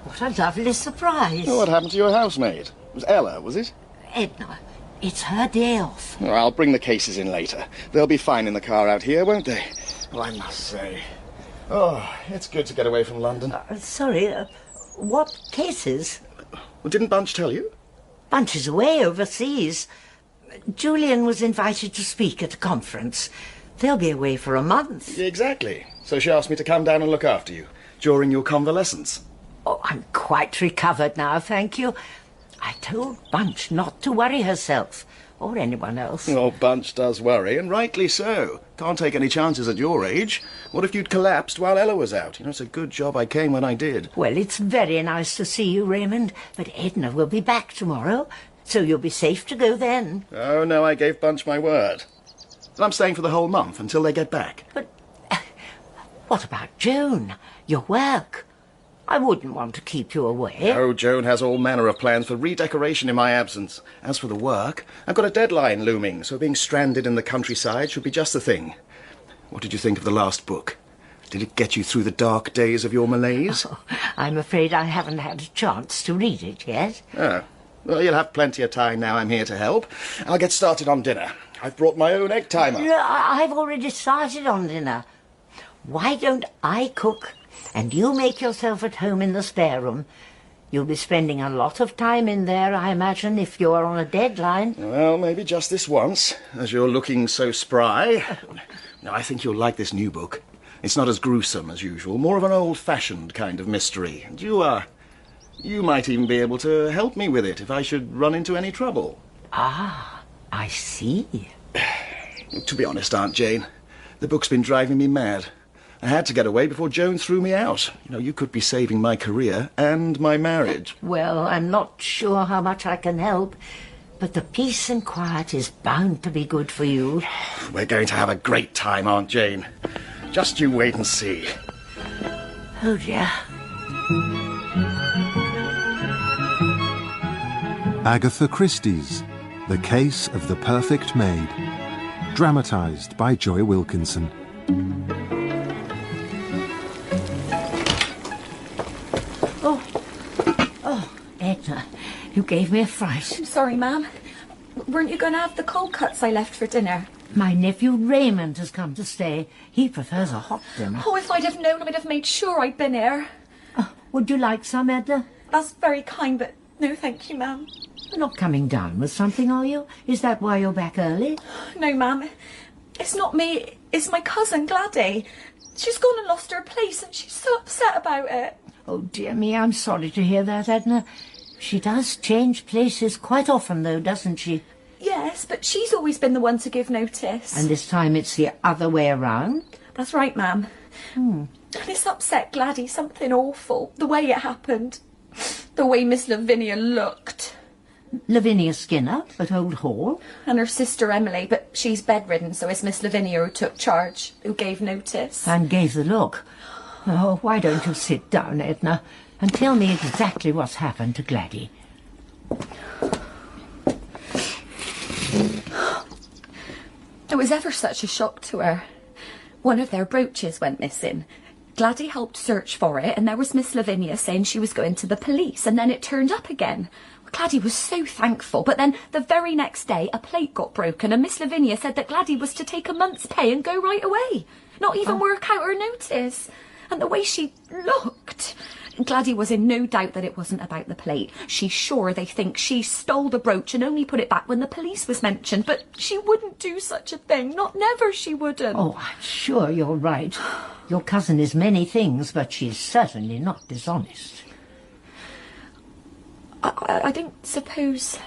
What a lovely surprise.
What happened to your housemaid? It was Ella, was it?
Edna, it's her day off.
Oh, I'll bring the cases in later. They'll be fine in the car out here, won't they? Well, I must say. Oh, it's good to get away from London.
Sorry, what cases?
Well, didn't Bunch tell you?
Bunch is away overseas. Julian was invited to speak at a conference. They'll be away for a month.
Exactly. So she asked me to come down and look after you during your convalescence.
Oh, I'm quite recovered now, thank you. I told Bunch not to worry herself, or anyone else.
Oh, Bunch does worry, and rightly so. Can't take any chances at your age. What if you'd collapsed while Ella was out? You know, it's a good job I came when I did.
Well, it's very nice to see you, Raymond, but Edna will be back tomorrow, so you'll be safe to go then.
Oh, no, I gave Bunch my word. And I'm staying for the whole month until they get back.
But what about Joan? Your work? I wouldn't want to keep you away.
Oh, Joan has all manner of plans for redecoration in my absence. As for the work, I've got a deadline looming, so being stranded in the countryside should be just the thing. What did you think of the last book? Did it get you through the dark days of your malaise?
Oh, I'm afraid I haven't had a chance to read it yet.
Oh. Well, you'll have plenty of time now I'm here to help. I'll get started on dinner. I've brought my own egg timer.
I've already started on dinner. Why don't I cook and you make yourself at home in the spare room? You'll be spending a lot of time in there, I imagine, if you're on a deadline.
Well, maybe just this once, as you're looking so spry. No, I think you'll like this new book. It's not as gruesome as usual, more of an old-fashioned kind of mystery. And you might even be able to help me with it if I should run into any trouble.
Ah, I see.
To be honest, Aunt Jane, the book's been driving me mad. I had to get away before Joan threw me out. You know, you could be saving my career and my marriage.
Well, I'm not sure how much I can help, but the peace and quiet is bound to be good for you.
We're going to have a great time, Aunt Jane. Just you wait and see.
Oh, dear.
Agatha Christie's The Case of the Perfect Maid. Dramatised by Joy Wilkinson.
Edna, you gave me a fright.
I'm sorry, ma'am. Weren't you going to have the cold cuts I left for dinner?
My nephew Raymond has come to stay. He prefers a hot dinner.
Oh, if I'd have known, I'd have made sure I'd been here.
Would you like some, Edna?
That's very kind, but no thank you, ma'am.
You're not coming down with something, are you? Is that why you're back early?
No, ma'am. It's not me. It's my cousin, Gladys. She's gone and lost her place, and she's so upset about it.
Oh, dear me, I'm sorry to hear that, Edna. She does change places quite often, though, doesn't she?
Yes, but she's always been the one to give notice.
And this time it's the other way around?
That's right, ma'am. And it's upset Gladys something awful. The way it happened. The way Miss Lavinia looked.
Lavinia Skinner at Old Hall?
And her sister Emily, but she's bedridden, so it's Miss Lavinia who took charge, who gave notice.
And gave the look. Oh, why don't you sit down, Edna, and tell me exactly what's happened to Gladys.
It was ever such a shock to her. One of their brooches went missing. Gladys helped search for it, and there was Miss Lavinia saying she was going to the police, and then it turned up again. Gladys was so thankful, but then the very next day a plate got broken, and Miss Lavinia said that Gladys was to take a month's pay and go right away. Not even work out her notice. And the way she looked. Gladys was in no doubt that it wasn't about the plate. She's sure they think she stole the brooch and only put it back when the police was mentioned. But she wouldn't do such a thing. Not never, she wouldn't.
Oh, I'm sure you're right. Your cousin is many things, but she's certainly not dishonest.
I don't suppose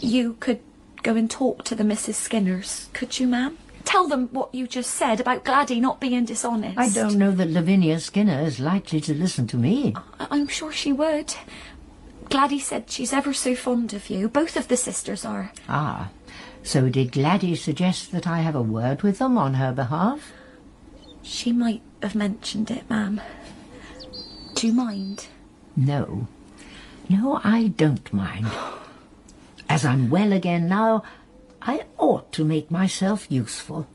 you could go and talk to the Mrs. Skinners, could you, ma'am? Tell them what you just said about Gladys not being dishonest.
I don't know that Lavinia Skinner is likely to listen to me.
I'm sure she would. Gladys said she's ever so fond of you. Both of the sisters are.
Ah, so did Gladys suggest that I have a word with them on her behalf?
She might have mentioned it, ma'am. Do you mind?
No. No, I don't mind. As I'm well again now, I ought to make myself useful.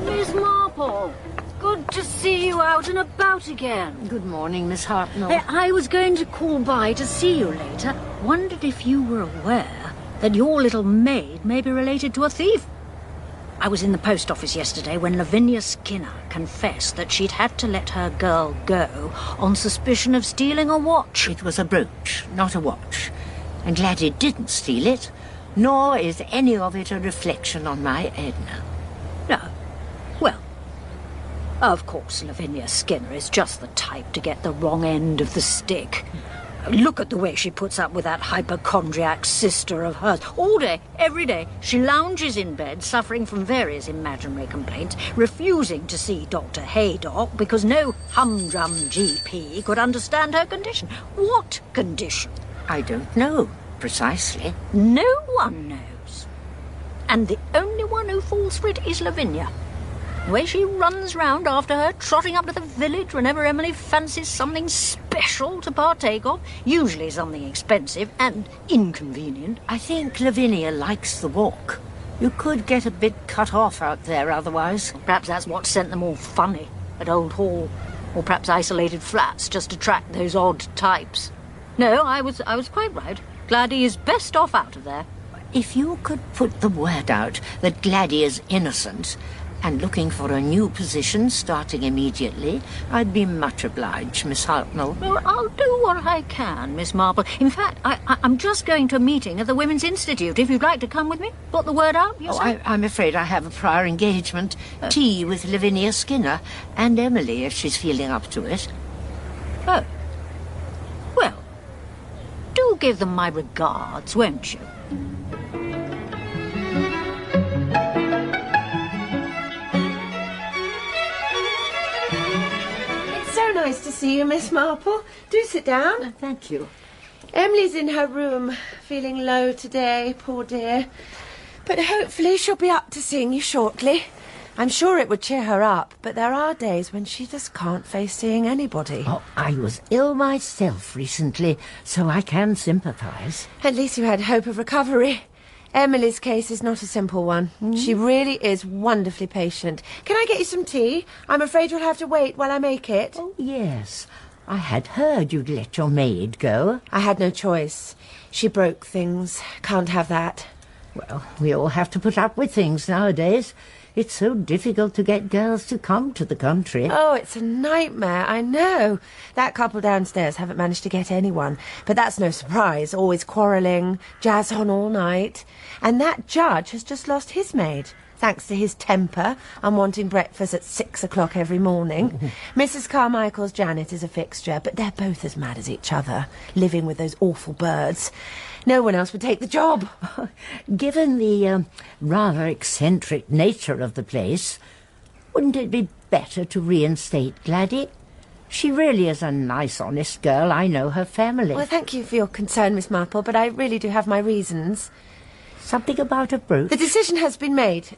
Miss Marple, good to see you out and about again.
Good morning, Miss Hartnell.
I was going to call by to see you later. Wondered if you were aware that your little maid may be related to a thief. I was in the post office yesterday when Lavinia Skinner confessed that she'd had to let her girl go on suspicion of stealing a watch.
It was a brooch, not a watch. And Gladys didn't steal it, nor is any of it a reflection on my Edna.
No. Well, of course Lavinia Skinner is just the type to get the wrong end of the stick. Look at the way she puts up with that hypochondriac sister of hers. All day, every day, she lounges in bed, suffering from various imaginary complaints, refusing to see Dr. Haydock because no humdrum GP could understand her condition. What condition?
I don't know, precisely.
No one knows. And the only one who falls for it is Lavinia. The way she runs round after her, trotting up to the village whenever Emily fancies something special to partake of, usually something expensive and inconvenient.
I think Lavinia likes the walk. You could get a bit cut off out there otherwise.
Perhaps that's what sent them all funny at Old Hall, or perhaps isolated flats just to attract those odd types. No, I was quite right. Gladys is best off out of there.
If you could put the word out that Gladys is innocent and looking for a new position starting immediately, I'd be much obliged, Miss Hartnell.
Well, I'll do what I can, Miss Marple. In fact, I'm just going to a meeting at the Women's Institute. If you'd like to come with me, put the word out yourself.
I'm afraid I have a prior engagement. Tea with Lavinia Skinner and Emily, if she's feeling up to it.
Oh. Well, do give them my regards, won't you?
So nice to see you, Miss Marple. Do sit down.
Thank you.
Emily's in her room, feeling low today, poor dear. But hopefully she'll be up to seeing you shortly. I'm sure it would cheer her up, but there are days when she just can't face seeing anybody.
Oh, I was ill myself recently, so I can sympathise.
At least you had hope of recovery. Emily's case is not a simple one. She really is wonderfully patient. Can I get you some tea? I'm afraid you'll have to wait while I make it.
Oh, yes. I had heard you'd let your maid go.
I had no choice. She broke things. Can't have that.
Well, we all have to put up with things nowadays. It's so difficult to get girls to come to the country.
Oh, it's a nightmare, I know. That couple downstairs haven't managed to get anyone. But that's no surprise. Always quarrelling, jazz on all night. And that judge has just lost his maid, thanks to his temper and wanting breakfast at 6 o'clock every morning. Mrs. Carmichael's Janet is a fixture, but they're both as mad as each other, living with those awful birds. No one else would take the job.
Given the rather eccentric nature of the place, wouldn't it be better to reinstate Gladys? She really is a nice, honest girl. I know her family.
Well, thank you for your concern, Miss Marple, but I really do have my reasons.
Something about a brooch?
The decision has been made.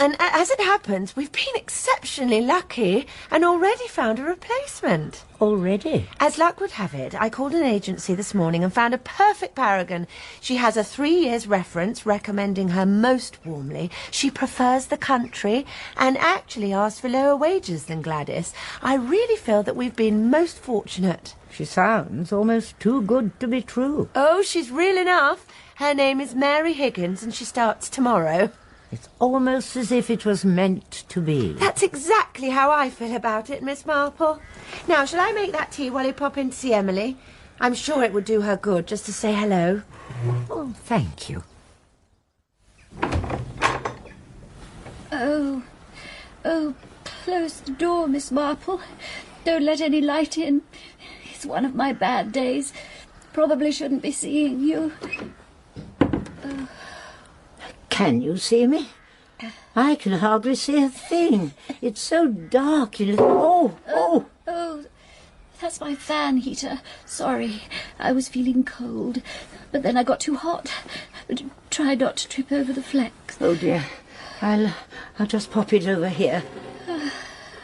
And as it happens, we've been exceptionally lucky and already found a replacement.
Already?
As luck would have it, I called an agency this morning and found a perfect paragon. She has a 3 years reference recommending her most warmly. She prefers the country and actually asks for lower wages than Gladys. I really feel that we've been most fortunate.
She sounds almost too good to be true.
Oh, she's real enough. Her name is Mary Higgins and she starts tomorrow.
It's almost as if it was meant to be.
That's exactly how I feel about it, Miss Marple. Now, shall I make that tea while you pop in to see Emily? I'm sure it would do her good just to say hello.
Oh, thank you.
Oh, close the door, Miss Marple. Don't let any light in. It's one of my bad days. Probably shouldn't be seeing you.
Can you see me? I can hardly see a thing. It's so dark in it. Oh,
that's my fan heater. Sorry, I was feeling cold, but then I got too hot. Try not to trip over the flex.
Oh dear. I'll just pop it over here.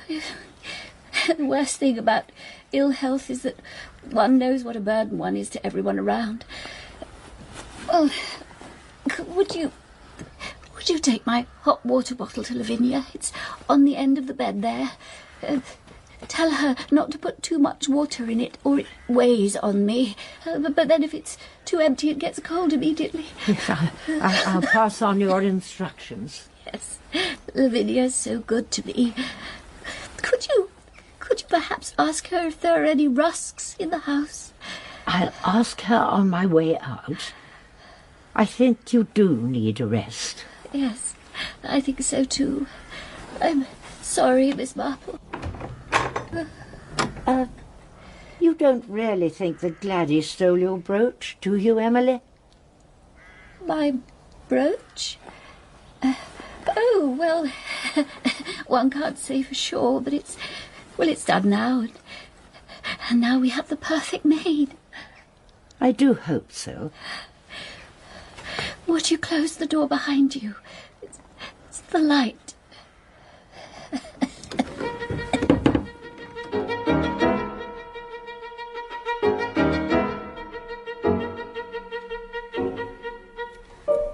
The worst thing about ill health is that one knows what a burden one is to everyone around. Oh, would you take my hot water bottle to Lavinia? It's on the end of the bed there. Tell her not to put too much water in it, or it weighs on me. But then if it's too empty, it gets cold immediately.
Yes, I'll pass on your instructions.
Yes, Lavinia's so good to me. Could you perhaps ask her if there are any rusks in the house?
I'll ask her on my way out. I think you do need a rest.
Yes, I think so too. I'm sorry, Miss Marple.
You don't really think that Gladys stole your brooch, do you, Emily?
My brooch? Oh, well, one can't say for sure, but it's done now. And now we have the perfect maid.
I do hope so.
Would you close the door behind you? It's the light.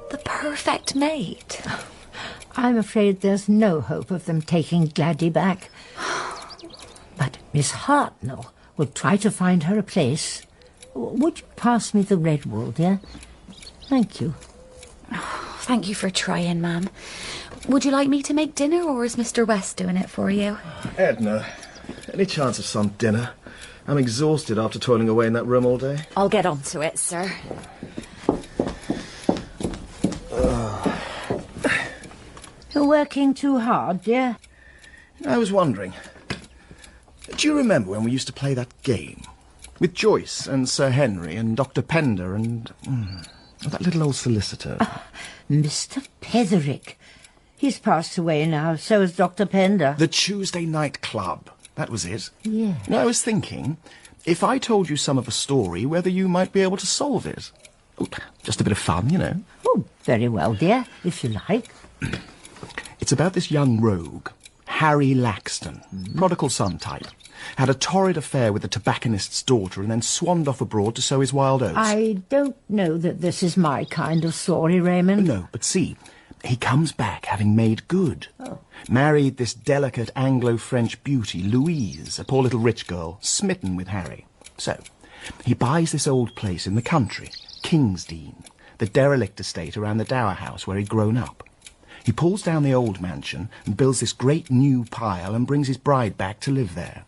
The perfect maid.
I'm afraid there's no hope of them taking Gladdy back. But Miss Hartnell will try to find her a place. Would you pass me the red wool, dear? Thank you.
Thank you for trying, ma'am. Would you like me to make dinner, or is Mr. West doing it for you?
Edna, any chance of some dinner? I'm exhausted after toiling away in that room all day.
I'll get on to it, sir.
You're working too hard, dear.
I was wondering, do you remember when we used to play that game? With Joyce and Sir Henry and Dr. Pender and that little old solicitor.
Mr. Petherick. He's passed away now, so has Dr. Pender.
The Tuesday Night Club. That was it.
Yeah.
I was thinking, if I told you some of a story, whether you might be able to solve it. Oh, just a bit of fun, you know.
Oh, very well, dear, if you like.
It's about this young rogue, Harry Laxton, prodigal son type. Had a torrid affair with the tobacconist's daughter and then swanned off abroad to sow his wild oats.
I don't know that this is my kind of story, Raymond.
No, but see, he comes back having made good.
Oh.
Married this delicate Anglo-French beauty, Louise, a poor little rich girl, smitten with Harry. So, he buys this old place in the country, Kingsdean, the derelict estate around the dower house where he'd grown up. He pulls down the old mansion and builds this great new pile and brings his bride back to live there.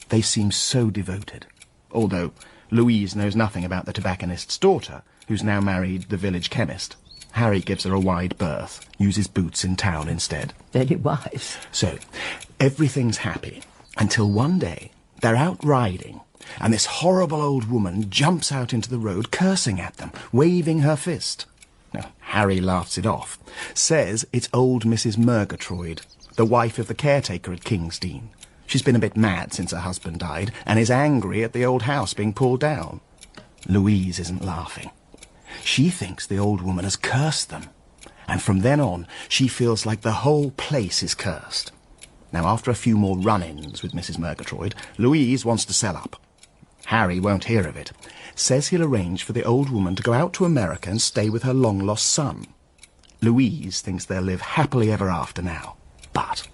They seem so devoted, although Louise knows nothing about the tobacconist's daughter, who's now married the village chemist. Harry gives her a wide berth, uses boots in town instead.
Very wise.
So, everything's happy, until one day they're out riding, and this horrible old woman jumps out into the road cursing at them, waving her fist. Now, Harry laughs it off, says it's old Mrs. Murgatroyd, the wife of the caretaker at Kingsdean. She's been a bit mad since her husband died, and is angry at the old house being pulled down. Louise isn't laughing. She thinks the old woman has cursed them, and from then on she feels like the whole place is cursed. Now, after a few more run-ins with Mrs. Murgatroyd, Louise wants to sell up. Harry won't hear of it. Says he'll arrange for the old woman to go out to America and stay with her long-lost son. Louise thinks they'll live happily ever after now. But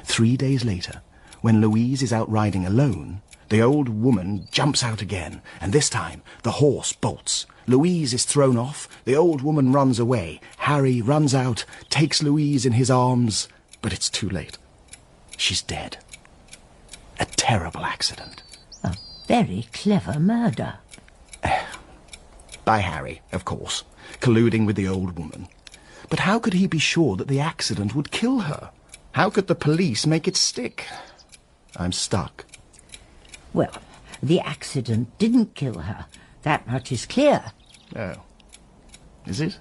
3 days later, when Louise is out riding alone, the old woman jumps out again, and this time the horse bolts. Louise is thrown off, the old woman runs away. Harry runs out, takes Louise in his arms, but it's too late. She's dead. A terrible accident.
A very clever murder.
By Harry, of course, colluding with the old woman. But how could he be sure that the accident would kill her? How could the police make it stick? I'm stuck.
Well, the accident didn't kill her. That much is clear.
Oh. Is it?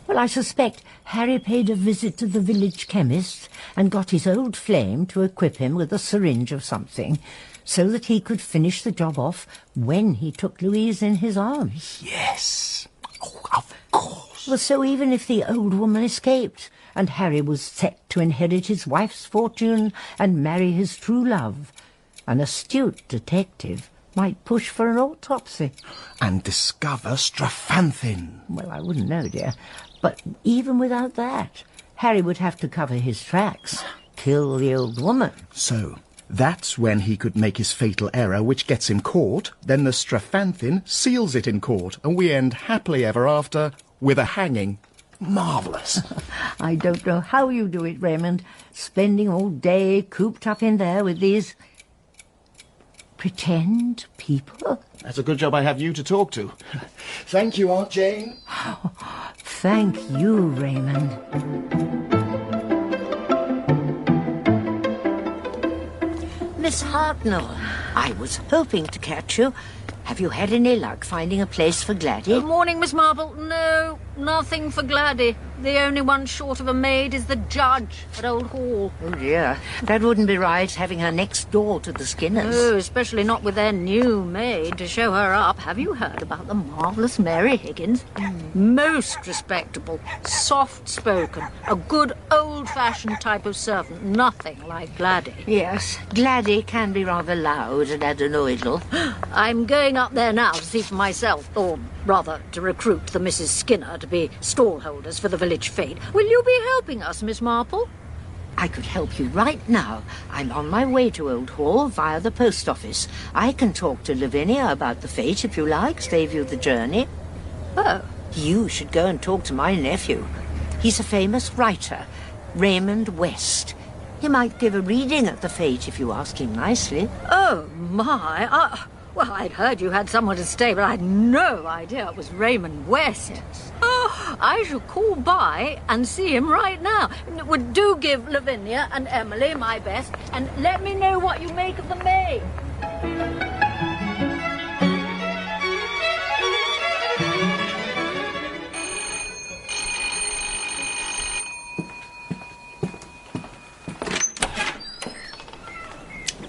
Well, I suspect Harry paid a visit to the village chemist and got his old flame to equip him with a syringe of something so that he could finish the job off when he took Louise in his arms.
Yes. Oh, of course.
Well, so even if the old woman escaped and Harry was set to inherit his wife's fortune and marry his true love, an astute detective might push for an autopsy.
And discover Strafanthin.
Well, I wouldn't know, dear. But even without that, Harry would have to cover his tracks, kill the old woman.
So, that's when he could make his fatal error, which gets him caught. Then the Strafanthin seals it in court, and we end happily ever after with a hanging. Marvellous.
I don't know how you do it, Raymond, spending all day cooped up in there with these Pretend people?
That's a good job I have you to talk to. Thank you, Aunt Jane.
Thank you, Raymond. Miss Hartnell, I was hoping to catch you. Have you had any luck finding a place for Gladys?
Good morning, Miss Marple. No, nothing for Gladys. The only one short of a maid is the judge at Old Hall.
Oh, dear. That wouldn't be right, having her next door to the Skinners.
No, especially not with their new maid to show her up. Have you heard about the marvellous Mary Higgins? Most respectable, soft-spoken, a good old-fashioned type of servant. Nothing like Gladys.
Yes, Gladys can be rather loud and adenoidal.
I'm going up there now to see for myself, or rather to recruit the Mrs. Skinner to be stallholders for the village fete. Will you be helping us, Miss Marple?
I could help you right now. I'm on my way to Old Hall via the post office. I can talk to Lavinia about the fete if you like, save you the journey.
Oh.
You should go and talk to my nephew. He's a famous writer, Raymond West. He might give a reading at the fete if you ask him nicely.
Oh, my. Well, I'd heard you had someone to stay, but I had no idea it was Raymond West. Oh, I shall call by and see him right now. Would do give Lavinia and Emily my best, and let me know what you make of the maid.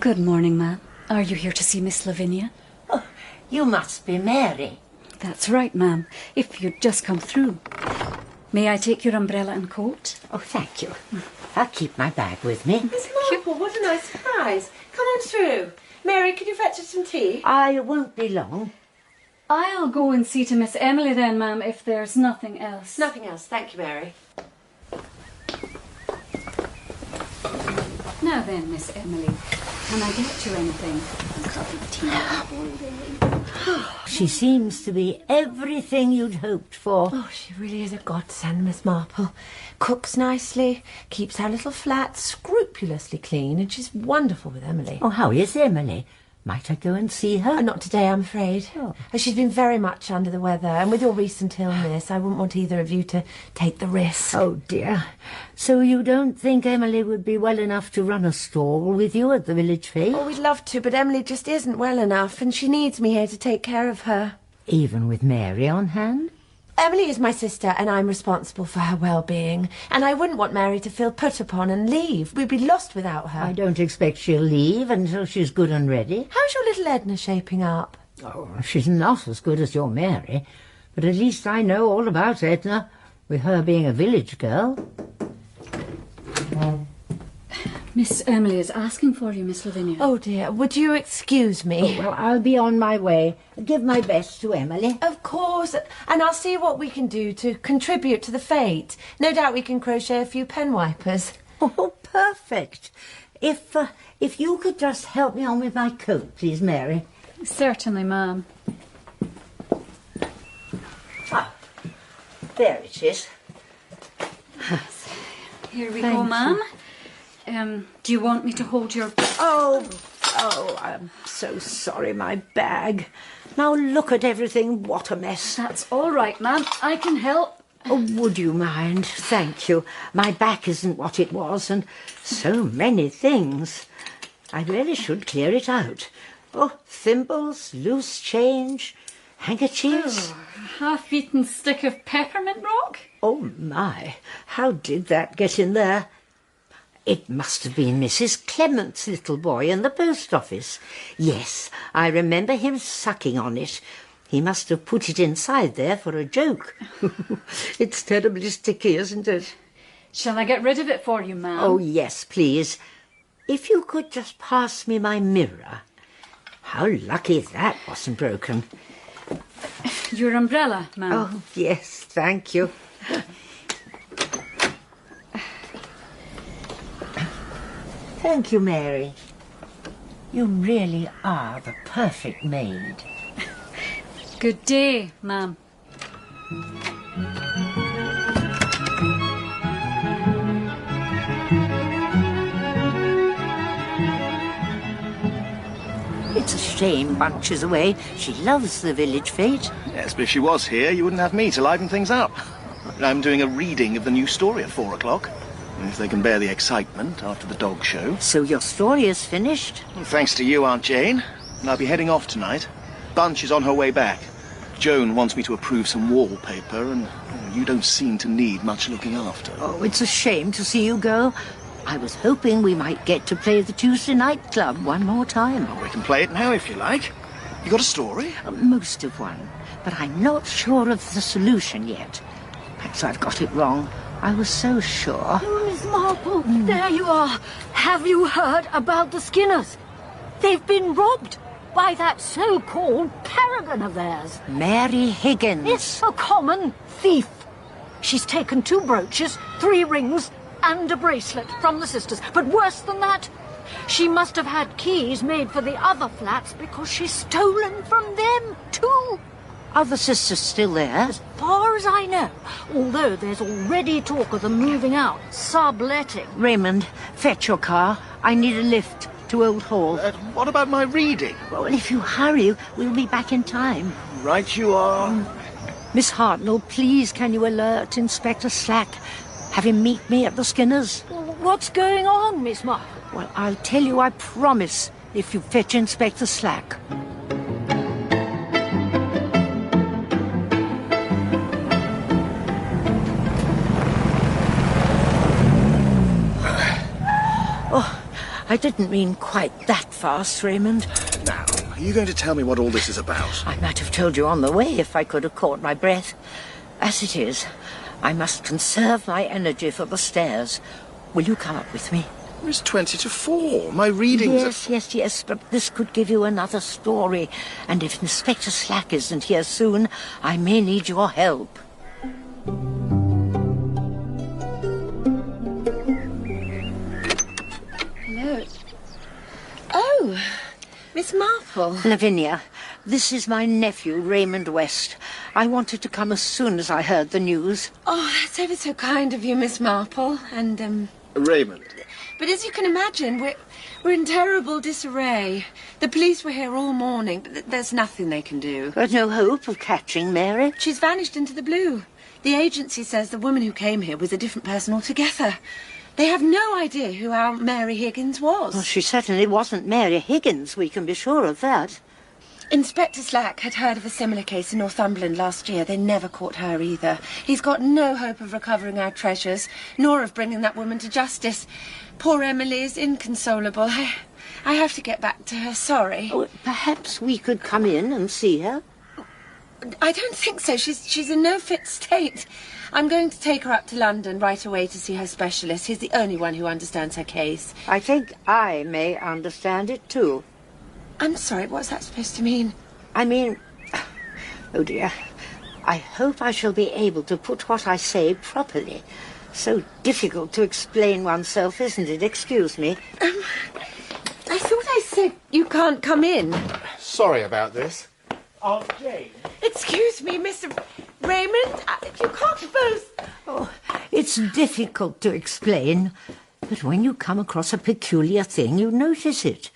Good morning, ma'am. Are you here to see Miss Lavinia?
Oh, you must be Mary.
That's right, ma'am. If you'd just come through. May I take your umbrella and coat?
Oh, thank you. I'll keep my bag with me.
Miss Marple, what a nice surprise. Come on through. Mary, could you fetch us some tea?
I won't be long.
I'll go and see to Miss Emily then, ma'am, if there's nothing else.
Nothing else. Thank you, Mary.
Now then, Miss Emily, can I get you anything? A cup of tea.
She seems to be everything you'd hoped for.
Oh, she really is a godsend, Miss Marple. Cooks nicely, keeps our little flat scrupulously clean, and she's wonderful with Emily.
Oh, how is Emily? Might I go and see her?
Not today, I'm afraid.
Oh.
She's been very much under the weather, and with your recent illness, I wouldn't want either of you to take the risk.
Oh, dear. So you don't think Emily would be well enough to run a stall with you at the village fete?
Oh, we'd love to, but Emily just isn't well enough, and she needs me here to take care of her.
Even with Mary on hand?
Emily is my sister, and I'm responsible for her well-being, and I wouldn't want Mary to feel put upon and leave. We'd be lost without her.
I don't expect she'll leave until she's good and ready.
How's your little Edna shaping up?
Oh, she's not as good as your Mary, but at least I know all about Edna, with her being a village girl.
Miss Emily is asking for you, Miss Lavinia.
Oh, dear. Would you excuse me?
Oh, well, I'll be on my way. Give my best to Emily.
Of course. And I'll see what we can do to contribute to the fete. No doubt we can crochet a few pen wipers.
Oh, perfect. If you could just help me on with my coat, please, Mary.
Certainly, ma'am.
Ah, there it is.
Here we
Thank
go,
you.
ma'am. Do you want me to hold your...
Oh, I'm so sorry, my bag. Now look at everything, what a mess.
That's all right, ma'am. I can help.
Oh, would you mind? Thank you. My back isn't what it was, and so many things. I really should clear it out. Oh, thimbles, loose change, handkerchiefs.
Oh, half-eaten stick of peppermint rock?
Oh, my. How did that get in there? It must have been Mrs. Clement's little boy in the post office. Yes, I remember him sucking on it. He must have put it inside there for a joke. It's terribly sticky, isn't it?
Shall I get rid of it for you, ma'am?
Oh, yes, please. If you could just pass me my mirror. How lucky that wasn't broken.
Your umbrella, ma'am.
Oh, yes, thank you. Thank you, Mary. You really are the perfect maid.
Good day, ma'am.
It's a shame Bunch is away. She loves the village fete.
Yes, but if she was here, you wouldn't have me to liven things up. I'm doing a reading of the new story at 4 o'clock. If they can bear the excitement after the dog show.
So your story is finished?
Well, thanks to you, Aunt Jane. And I'll be heading off tonight. Bunch is on her way back. Joan wants me to approve some wallpaper, and you don't seem to need much looking after.
Oh, it's a shame to see you go. I was hoping we might get to play the Tuesday night club one more time.
Well, we can play it now if you like. You got a story?
Most of one, but I'm not sure of the solution yet. Perhaps I've got it wrong. I was so sure.
Oh, Miss Marple, there you are. Have you heard about the Skinners? They've been robbed by that so-called paragon of theirs.
Mary Higgins.
It's a common thief. She's taken 2 brooches, 3 rings, and a bracelet from the sisters. But worse than that, she must have had keys made for the other flats because she's stolen from them too.
Are the sisters still there?
As far as I know, although there's already talk of them moving out, subletting.
Raymond, fetch your car. I need a lift to Old Hall.
What about my reading?
Well, if you hurry, we'll be back in time.
Right you are.
Miss Hartnell, please can you alert Inspector Slack? Have him meet me at the Skinners.
What's going on, Miss Marple?
Well, I'll tell you, I promise, if you fetch Inspector Slack. Oh, I didn't mean quite that fast, Raymond.
Now, are you going to tell me what all this is about?
I might have told you on the way if I could have caught my breath. As it is, I must conserve my energy for the stairs. Will you come up with me?
It's 20 to 4. My readings
Yes, but this could give you another story. And if Inspector Slack isn't here soon, I may need your help.
Hello. Oh, Miss Marple.
Lavinia, this is my nephew, Raymond West. I wanted to come as soon as I heard the news.
Oh, that's ever so kind of you, Miss Marple. And,
Raymond.
But as you can imagine, we're in terrible disarray. The police were here all morning, but there's nothing they can do.
There's no hope of catching Mary?
She's vanished into the blue. The agency says the woman who came here was a different person altogether. They have no idea who our Mary Higgins was.
Well, she certainly wasn't Mary Higgins, we can be sure of that.
Inspector Slack had heard of a similar case in Northumberland last year. They never caught her either. He's got no hope of recovering our treasures, nor of bringing that woman to justice. Poor Emily is inconsolable. I have to get back to her, sorry.
Oh, perhaps we could come in and see her?
I don't think so. She's in no fit state. I'm going to take her up to London right away to see her specialist. He's the only one who understands her case.
I think I may understand it too.
I'm sorry, what's that supposed to mean?
I mean, oh dear, I hope I shall be able to put what I say properly. So difficult to explain oneself, isn't it? Excuse me.
I thought I said you can't come in.
Sorry about this. Aunt Jane.
Excuse me, Mr. Raymond. You can't both.
Oh, it's difficult to explain, but when you come across a peculiar thing, you notice it.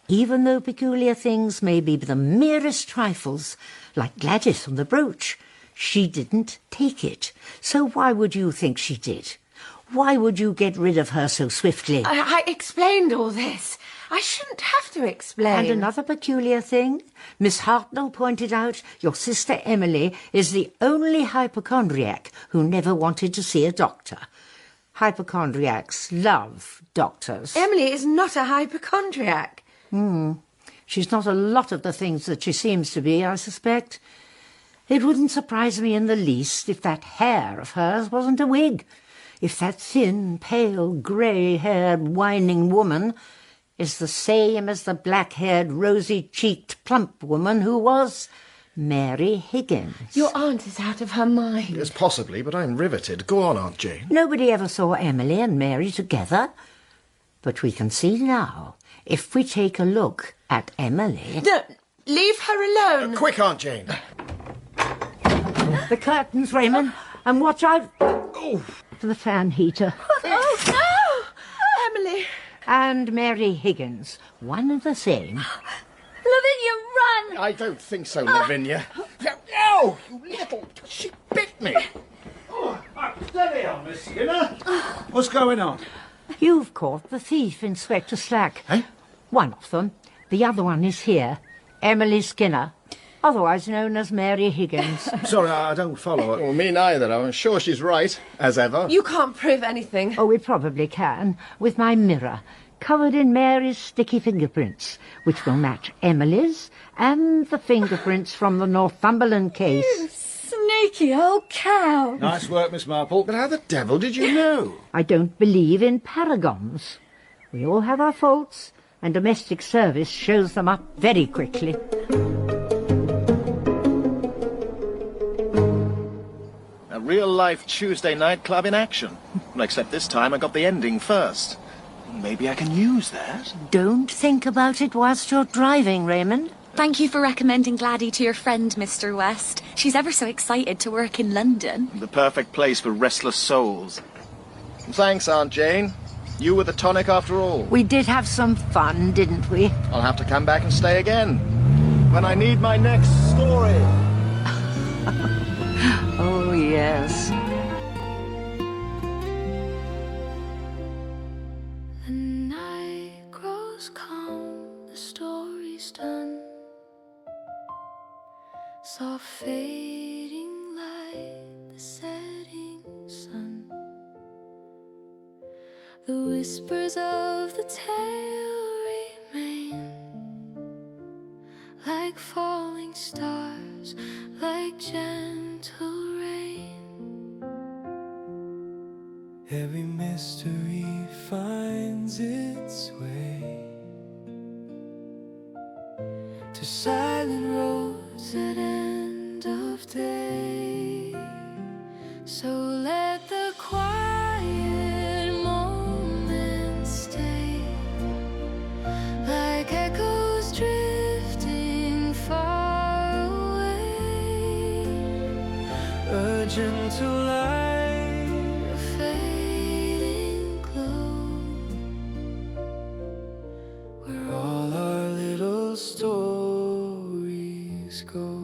Even though peculiar things may be the merest trifles, like Gladys and the brooch, she didn't take it. So why would you think she did? Why would you get rid of her so swiftly?
I explained all this. I shouldn't have to explain.
And another peculiar thing, Miss Hartnell pointed out your sister Emily is the only hypochondriac who never wanted to see a doctor. Hypochondriacs love doctors.
Emily is not a hypochondriac.
She's not a lot of the things that she seems to be, I suspect. It wouldn't surprise me in the least if that hair of hers wasn't a wig. If that thin, pale, grey-haired, whining woman is the same as the black-haired, rosy-cheeked, plump woman who was Mary Higgins.
Your aunt is out of her mind.
Yes, possibly, but I'm riveted. Go on, Aunt Jane.
Nobody ever saw Emily and Mary together. But we can see now, if we take a look at Emily...
No, leave her alone.
Quick, Aunt Jane.
The curtains, Raymond, and watch out for the fan heater.
Oh, no! Emily.
And Mary Higgins, one and the same.
Lavinia, run!
I don't think so, Lavinia. Oh, you little... She bit me. Oh, steady on, Miss Skinner. What's going on?
You've caught the thief, Inspector Slack.
Eh?
One of them. The other one is here. Emily Skinner, otherwise known as Mary Higgins.
Sorry, I don't follow it. Well, me neither. I'm sure she's right, as ever.
You can't prove anything.
Oh, we probably can, with my mirror, covered in Mary's sticky fingerprints, which will match Emily's and the fingerprints from the Northumberland case.
You sneaky old cow.
Nice work, Miss Marple. But how the devil did you know?
I don't believe in paragons. We all have our faults, and domestic service shows them up very quickly.
A real-life Tuesday night club in action. Except this time I got the ending first. Maybe I can use that.
Don't think about it whilst you're driving, Raymond.
Thank you for recommending Gladdy to your friend, Mr. West. She's ever so excited to work in London.
The perfect place for restless souls. Thanks, Aunt Jane. You were the tonic after all.
We did have some fun, didn't we?
I'll have to come back and stay again. When I need my next story.
Oh, yes.
The night grows calm, the story's done. Soft fading light, the setting sun. The whispers of the tale remain, like falling stars, like gentle rain.
Every mystery finds its way to silent roads at end of day. So let the quiet moments stay, like echoes drifting far away. A gentle light, a fading glow, where all our little stories go.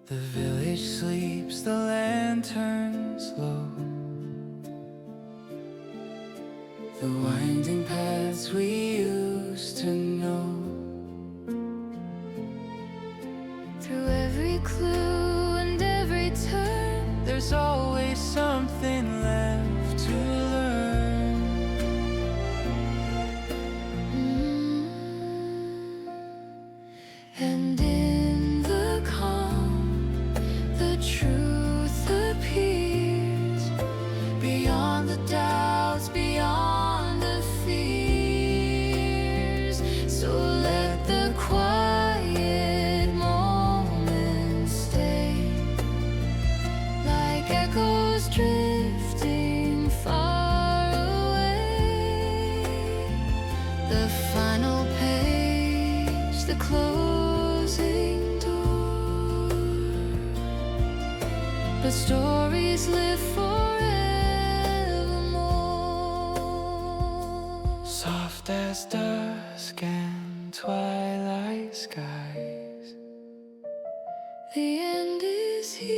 The village sleeps, the lanterns low. The winding paths we used to know.
Through every clue and every turn,
There's always something left to learn.
and in the calm, the truth appears. Beyond the doubts, beyond the fears. So let the quiet moments stay, like echoes drifting far away. The final page, the closing door, but stories live forevermore.
Soft as dusk and twilight skies.
The end is here,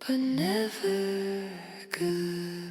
but never good.